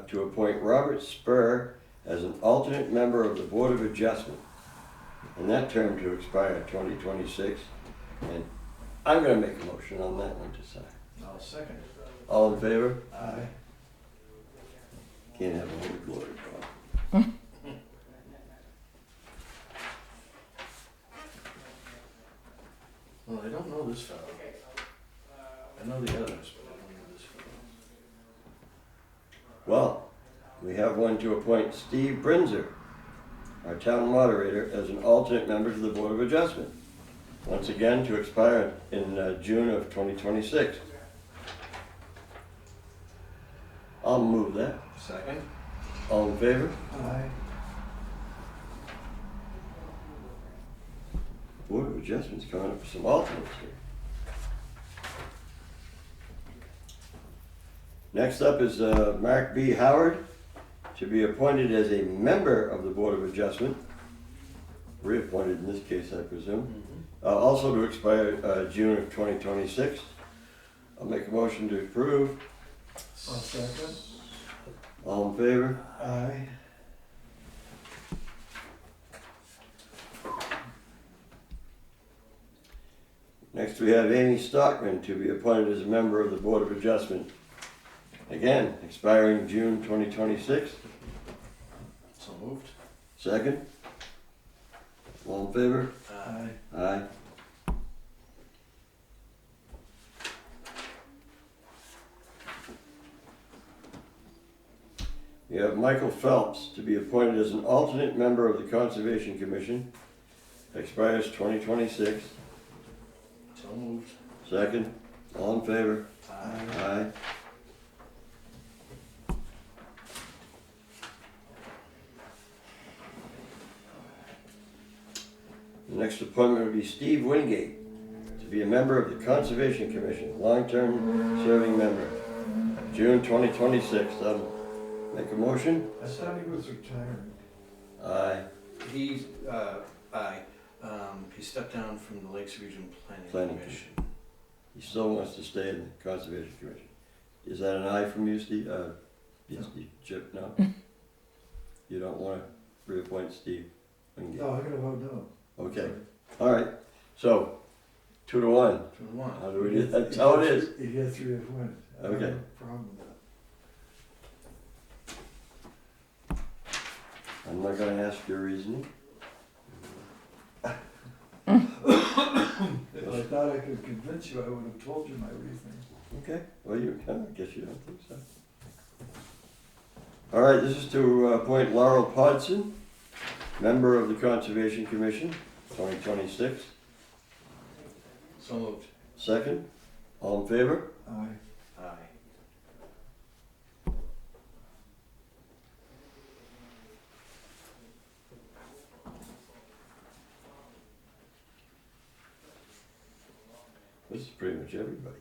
to appoint Robert Spur as an alternate member of the Board of Adjustment, and that term to expire 2026. And I'm gonna make a motion on that one to sign. I'll second. All in favor? Aye. Can't have a whole glory, Bob. Well, I don't know this fellow. I know the others, but I don't know this fellow. Well, we have one to appoint Steve Brinzer, our town moderator, as an alternate member to the Board of Adjustment. Once again, to expire in June of 2026. I'll move that. Second? All in favor? Aye. Board of Adjustment's coming up with some alternates here. Next up is Mark B. Howard, to be appointed as a member of the Board of Adjustment. Reappointed in this case, I presume. Mm-hmm. Also to expire June of 2026. I'll make a motion to approve. I'll second. All in favor? Aye. Next we have Amy Stockman to be appointed as a member of the Board of Adjustment. Again, expiring June 2026. So moved. Second? All in favor? Aye. Aye. We have Michael Phelps to be appointed as an alternate member of the Conservation Commission. Expires 2026. So moved. Second? All in favor? Aye. Aye. The next appointment would be Steve Wingate to be a member of the Conservation Commission, long-term serving member, June 2026. Make a motion? I thought he was retiring. Aye. He, aye, he stepped down from the Lakes Region Planning Planning Commission. He still wants to stay in the Conservation Commission. Is that an aye from you, Steve? Yes, Steve, Chip, no? You don't want to reappoint Steve Wingate? No, I'm gonna vote no. Okay, all right, so, 2 to 1. 2 to 1. How do we do, that's how it is. He gets reappointed. I don't Okay. have a problem with that. I'm not gonna ask your reasoning. If I thought I could convince you, I would have told you my reasoning. Okay, well, I guess you don't think so. All right, this is to appoint Laurel Podson, member of the Conservation Commission, 2026. So moved. Second, all in favor? Aye. Aye. This is pretty much everybody.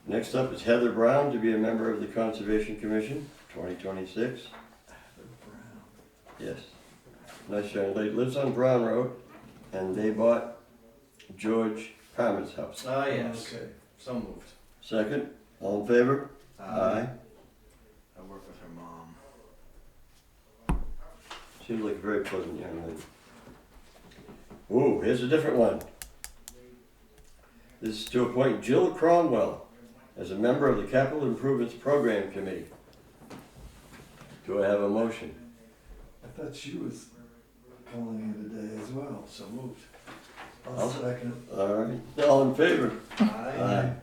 Next up is Heather Brown to be a member of the Conservation Commission, 2026. Brown. Yes. Nice young lady, lives on Brown Road, and they bought George Palmer's house. Ah, yes. Okay. So moved. Second, all in favor? I work with her mom. Seems like a very pleasant young lady. Ooh, here's a different one. This is to appoint Jill Cromwell as a member of the Capital Improvements Program Committee. Do I have a motion? I thought she was calling in today as well. So moved. I'll second. All right, all in favor? Aye.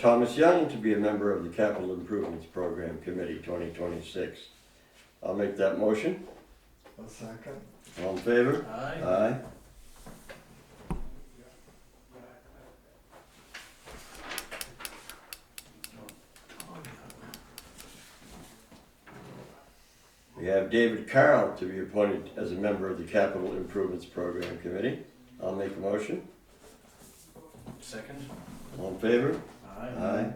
Thomas Young to be a member of the Capital Improvements Program Committee 2026. I'll make that motion. A second. All in favor? Aye. Aye. We have David Carroll to be appointed as a member of the Capital Improvements Program Committee. I'll make a motion. Second? All in favor? Aye. Aye.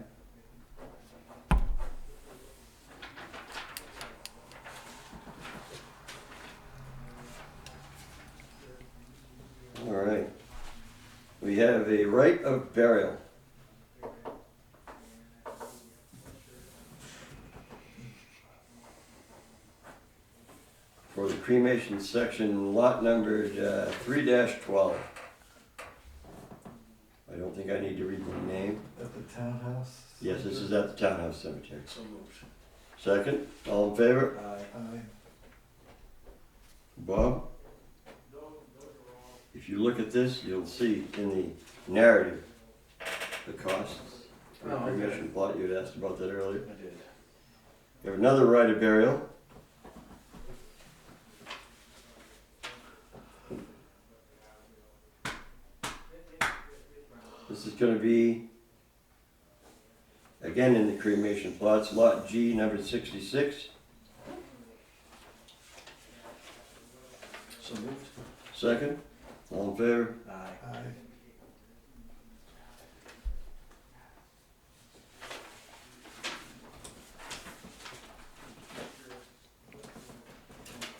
All right. We have a right of burial. For the cremation section, lot numbered 3-12. I don't think I need to read the name. At the townhouse? Yes, this is at the Townhouse Cemetery. So moved. Second, all in favor? Aye. Aye. Bob? If you look at this, you'll see in the narrative the costs for the Oh, okay. cremation plot. You had asked about that earlier. I did. We have another right of burial. This is going to be, again in the cremation plots, lot G, number 66. So moved. Second, all in favor? Aye. Aye.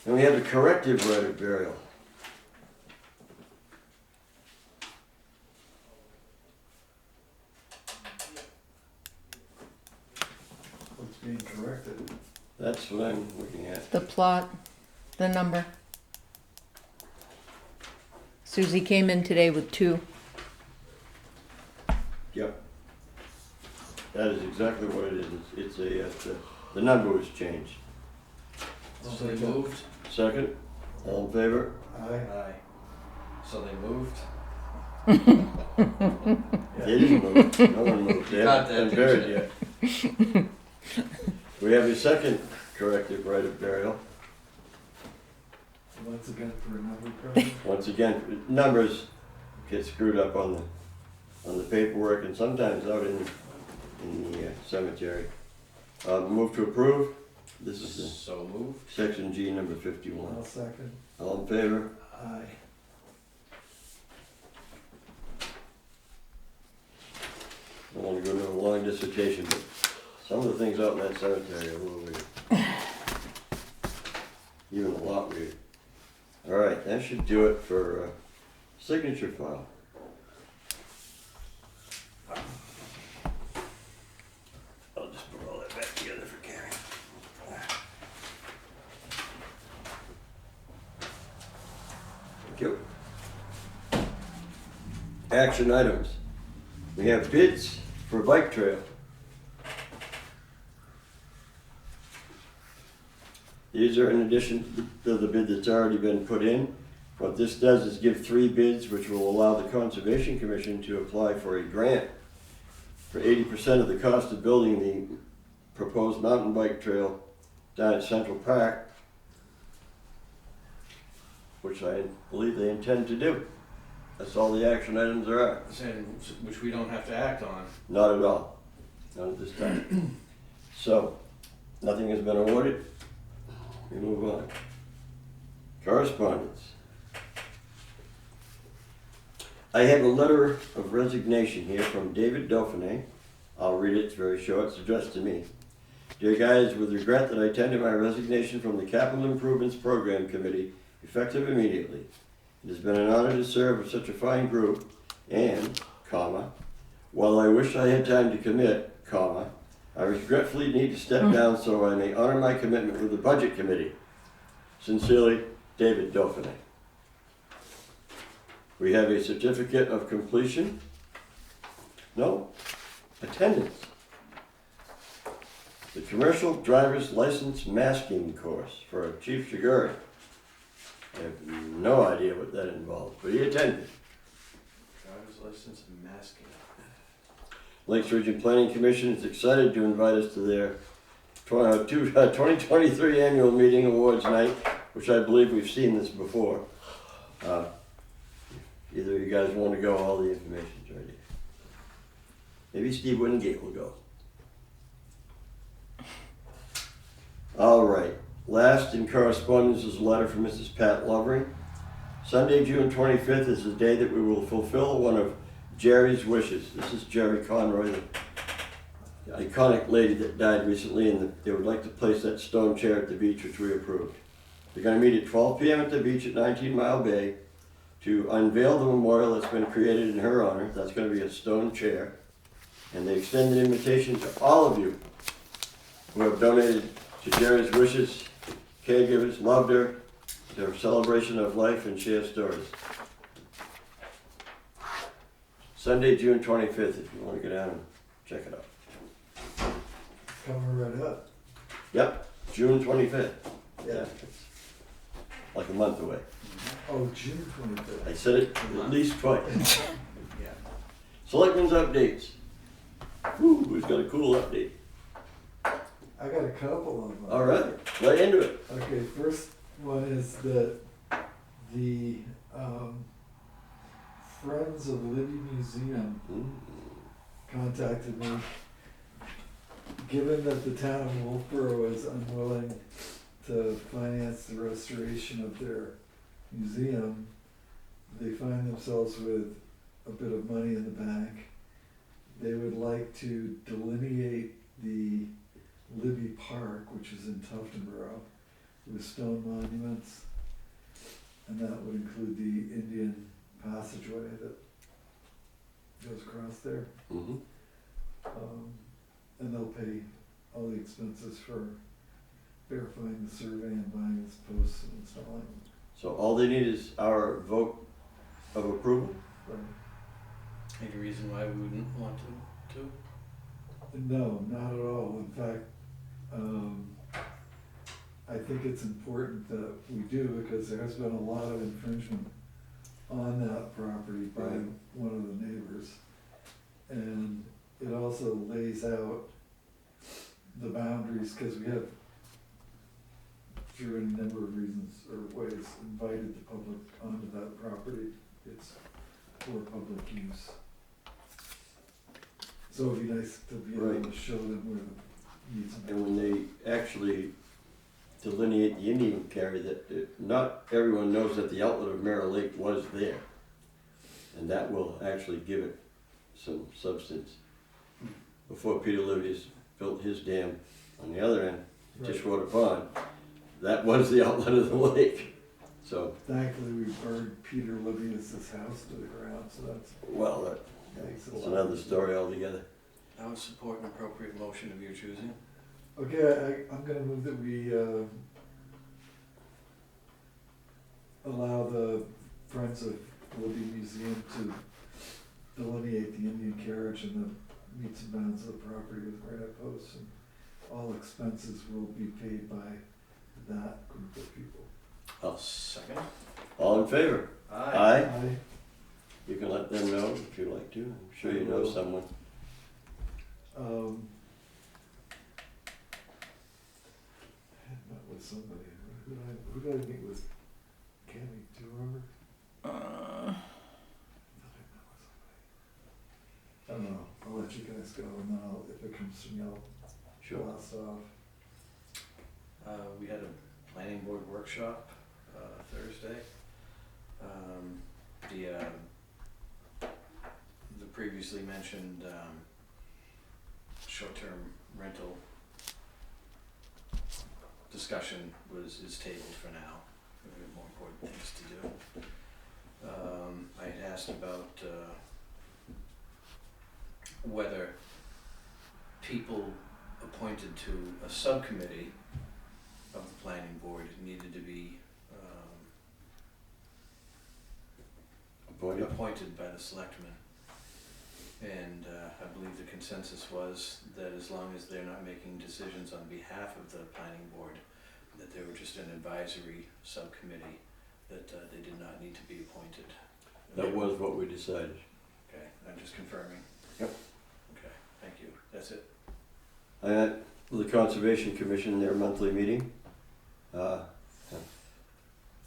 And we have a corrective right of burial. What's being corrected? That's what I'm looking at. The plot, the number. Susie came in today with 2. Yep. That is exactly what it is. The number was changed. So they moved? Second, all in favor? Aye. Aye. So they moved? They didn't move. No one moved. They Got haven't that, been didn't buried yet. We have a second corrective right of burial. Once again for another permit. Once again, numbers get screwed up on the paperwork and sometimes out in the cemetery. Move to approve. This is the So moved. section G, number 51. I'll second. All in favor? Aye. I don't want to go into a long dissertation, but some of the things out in that cemetery are a little weird. Even a lot weird. All right, that should do it for signature file. I'll just put all that back together for Karen. Thank you. Action items. We have bids for bike trail. These are in addition to the bid that's already been put in. What this does is give 3 bids, which will allow the Conservation Commission to apply for a grant for 80% of the cost of building the proposed mountain bike trail down at Central Park, which I believe they intend to do. That's all the action items there are. Saying, which we don't have to act on. Not at all. Not at this time. So, nothing has been awarded. We move on. Correspondence. I have a letter of resignation here from David Dauphiné. I'll read it, it's very short, it's addressed to me. Dear guys, with regret that I tender my resignation from the Capital Improvements Program Committee, effective immediately. It has been an honor to serve with such a fine group, and, while I wish I had time to commit, I regretfully need to step down so I may honor my commitment with the Budget Committee. Sincerely, David Dauphiné. We have a certificate of completion. No, attendance. The Commercial Driver's License Masking Course for Chief Shiguri. I have no idea what that involves, but he attended. Driver's license and masking. Lakes Region Planning Commission is excited to invite us to their 2023 annual meeting awards night, which I believe we've seen this before. Either of you guys want to go, all the information's right here. Maybe Steve Wingate will go. All right, last in correspondence is a letter from Mrs. Pat Lovering. Sunday, June 25th is the day that we will fulfill one of Jerry's wishes. This is Jerry Conroy, the iconic lady that died recently, and they would like to place that stone chair at the beach, which we approved. They're going to meet at 12 p.m. at the beach at 19 Mile Bay to unveil the memorial that's been created in her honor. That's going to be a stone chair. And they extend an invitation to all of you who have donated to Jerry's wishes, caregivers, loved her, their celebration of life, and share stories. Sunday, June 25th, if you want to go down and check it out. Coming right up. Yep, June 25th. Yeah. It's like a month away. Oh, June 25th. I said it at least twice. Yeah. Selectmen's updates. Woo, who's got a cool update? I got a couple of them. All right, right into it. Okay, first one is that the Friends of Libby Museum contacted me. Given that the town of Wolfboro is unwilling to finance the restoration of their museum, they find themselves with a bit of money in the bank. They would like to delineate the Libby Park, which is in Tuftonboro, with stone monuments, and that would include the Indian passageway that goes across there. Mm-hmm. And they'll pay all the expenses for verifying the survey and buying its posts and installing them. So all they need is our vote of approval? Right. Any reason why we wouldn't want to? No, not at all. In fact, I think it's important that we do because there has been a lot of infringement on that property by Right. one of the neighbors. And it also lays out the boundaries, because we have, through any number of reasons or ways, invited the public onto that property. It's for public use. So it'd be nice to be able Right. to show them where the needs are. And when they actually delineate the Indian carry, that not everyone knows that the outlet of Merrill Lake was there. And that will actually give it some substance. Before Peter Livius built his dam on the other end, Dishwater Pond, that was the outlet of the lake. So, Thankfully, we burned Peter Livius's house to the ground, so that's well, makes it a that's lot another easier. story altogether. I would support an appropriate motion of your choosing. Okay, I'm gonna move that we, allow the Friends of Libby Museum to delineate the Indian carriage and the meets and bounds of the property with granite posts, and all expenses will be paid by that group of people. Oh, Second. all in favor? I, You can let them know if you'd like to. I'm sure you know someone. I had met with somebody, who did I meet with? Cammy, do you remember? I don't know, I'll let you guys go, and then if it comes to me, I'll Sure. blast off. We had a planning board workshop Thursday. The previously mentioned short-term rental discussion is tabled for now. We have more important things to do. I had asked about whether people appointed to a subcommittee of the planning board needed to be Appointed? appointed by the selectmen. And I believe the consensus was that as long as they're not making decisions on behalf of the planning board, that they were just an advisory subcommittee, that they did not need to be appointed. That was what we decided. Okay, I'm just confirming. Yep. Okay. That's it. I met with the Conservation Commission, their monthly meeting.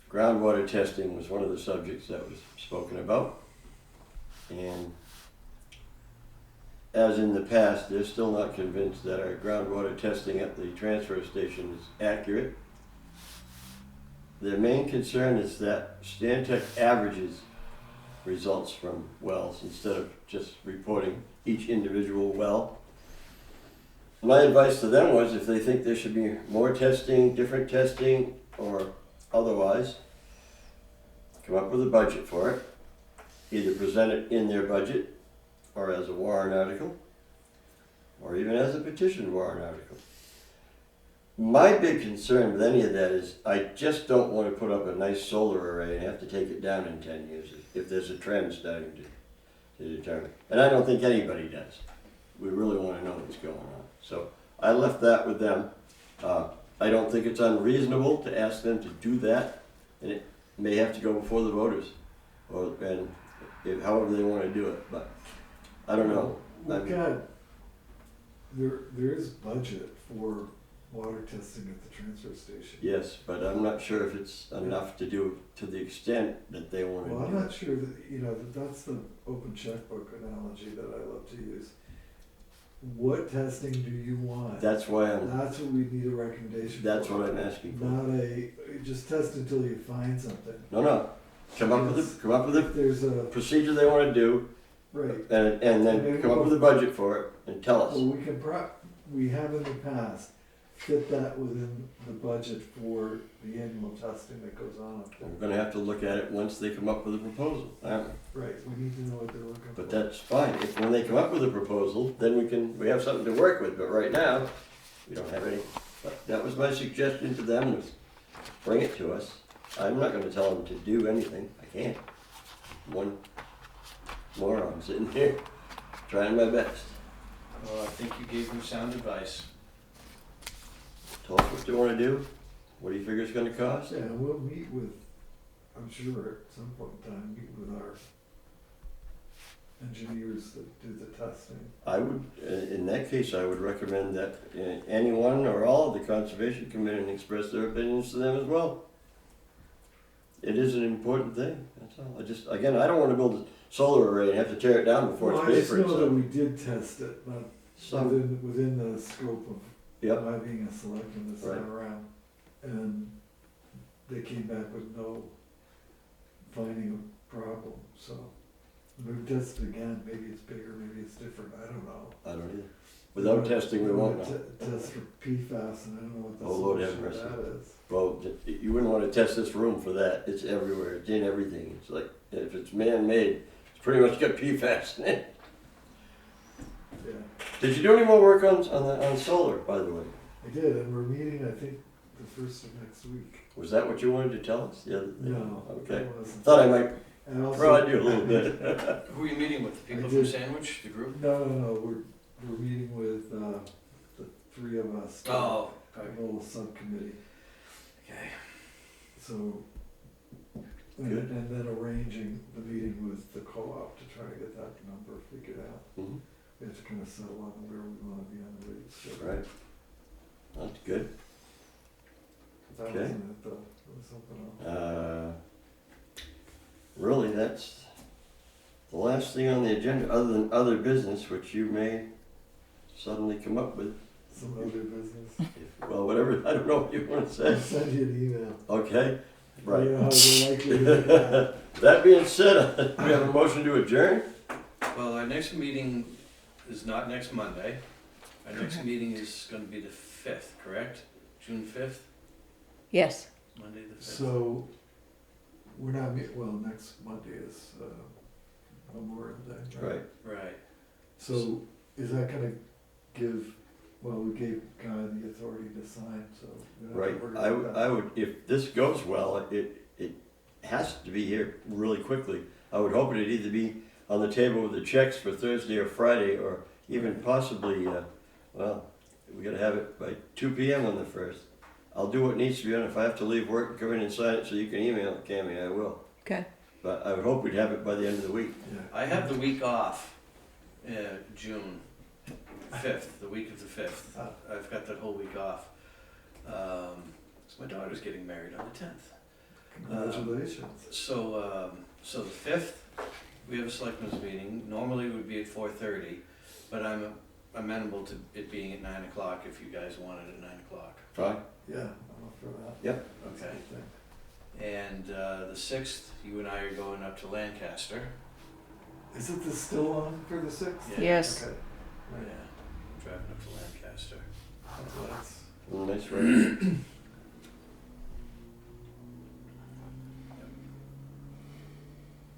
Groundwater testing was one of the subjects that was spoken about. And as in the past, they're still not convinced that our groundwater testing at the transfer station is accurate. Their main concern is that Stantec averages results from wells instead of just reporting each individual well. My advice to them was if they think there should be more testing, different testing, or otherwise, come up with a budget for it. Either present it in their budget, or as a warrant article, or even as a petition warrant article. My big concern with any of that is I just don't want to put up a nice solar array and have to take it down in 10 years if there's a trend starting to determine. And I don't think anybody does. We really want to know what's going on. So I left that with them. I don't think it's unreasonable to ask them to do that, and it may have to go before the voters, however they want to do it. But I don't know. We've got, there is budget for water testing at the transfer station. Yes, but I'm not sure if it's enough to do to the extent that they want to Well, I'm do. not sure that, you know, that's the open checkbook analogy that I love to use. What testing do you want? That's why That's what we need a recommendation that's for. what I'm asking for. Not just test until you find something. No. Come up with If a there's a, procedure they want to do, right, and then come up with a budget for it and tell us. well, we have in the past fit that within the budget for the annual testing that goes on up there. We're gonna have to look at it once they come up with a proposal, aren't we? Right, we need to know what they're looking for. But that's fine. If when they come up with a proposal, then we have something to work with. But right now, we don't have any. But that was my suggestion to them, was bring it to us. I'm not gonna tell them to do anything. I can't. One moron sitting here, trying my best. Well, I think you gave them sound advice. Tell us what you wanna do. What do you figure it's gonna cost? Yeah, and we'll meet with, I'm sure at some point in time, meet with our engineers that do the testing. I would, in that case, I would recommend that anyone or all of the Conservation Committee express their opinions to them as well. It is an important thing, that's all. Again, I don't wanna build a solar array and have to tear it down before Well, it's I paid just for know that itself. we did test it, but within the scope of Yep, my being a selectman this Right. time around. And they came back with no finding a problem, so. We tested again, maybe it's bigger, maybe it's different, I don't know. I don't either. Without testing, we won't know. Test for PFAS, and I don't know what the Oh, Lord have solution to mercy. that is. Well, you wouldn't wanna test this room for that. It's everywhere, it's in everything. It's like, if it's man-made, it's pretty much got PFAS in it. Yeah, Did you do any more work on solar, by the way? I did, and we're meeting, I think, the first of next week. Was that what you wanted to tell us? Yeah. No, Okay. it wasn't. Thought I might And also- prod you a little bit. Who are you meeting with? The people I from did. Sandwich, the group? No, we're meeting with, the three of us. Oh, A okay. little subcommittee, Okay. so. Good. And then arranging the meeting with the co-op to try to get that number figured out. Mhm. We have to kind of settle on where we wanna be on the rates. So Right. That's good. that Okay. wasn't it, though, it was something else. Really, that's the last thing on the agenda, other than other business, which you may suddenly come up with. Some other business. Well, whatever, I don't know what you want to I'll say. send you an email. Okay, right. You know how they're likely to get that. That being said, we have a motion to adjourn? Well, our next meeting is not next Monday. Our next Correct. meeting is gonna be the 5th, correct? June 5th, Yes. Monday the 5th. So, we're not well, next Monday is, Memorial Day. Right. Right. So, is that gonna give, well, we gave Guy the authority to sign, so. we don't have Right, to worry I about would, that. I would, if this goes well, it has to be here really quickly. I would hope it'd either be on the table with the checks for Thursday or Friday, or even possibly, well, we gotta have it by 2 PM on the 1st. I'll do what needs to be done. If I have to leave work and come in and sign it so you can email it, Cammy, I will. Okay. But I would hope we'd have it by the end of the week. Yeah. I have the week off, June, 5th, the week of the 5th. Ah. I've got that whole week off. So my daughter's getting married on the 10th. Congratulations. So the 5th, we have a selectmen's meeting. Normally it would be at 4:30, but I'm amenable to it being at 9 o'clock if you guys want it at 9 o'clock. Fine. Yeah, I'm up for that. Yep. That's a Okay. good thing. And the 6th, you and I are going up to Lancaster. Is it still on for the 6th? Yeah. Yes. Okay. Yeah, Right. driving up to Lancaster. So that's- Nice race.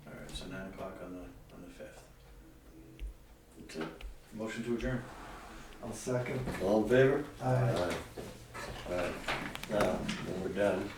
All right, so 9 o'clock on the 5th. That's it. Motion to adjourn. I'll second. All in favor? Aye. Alright, now, when we're done,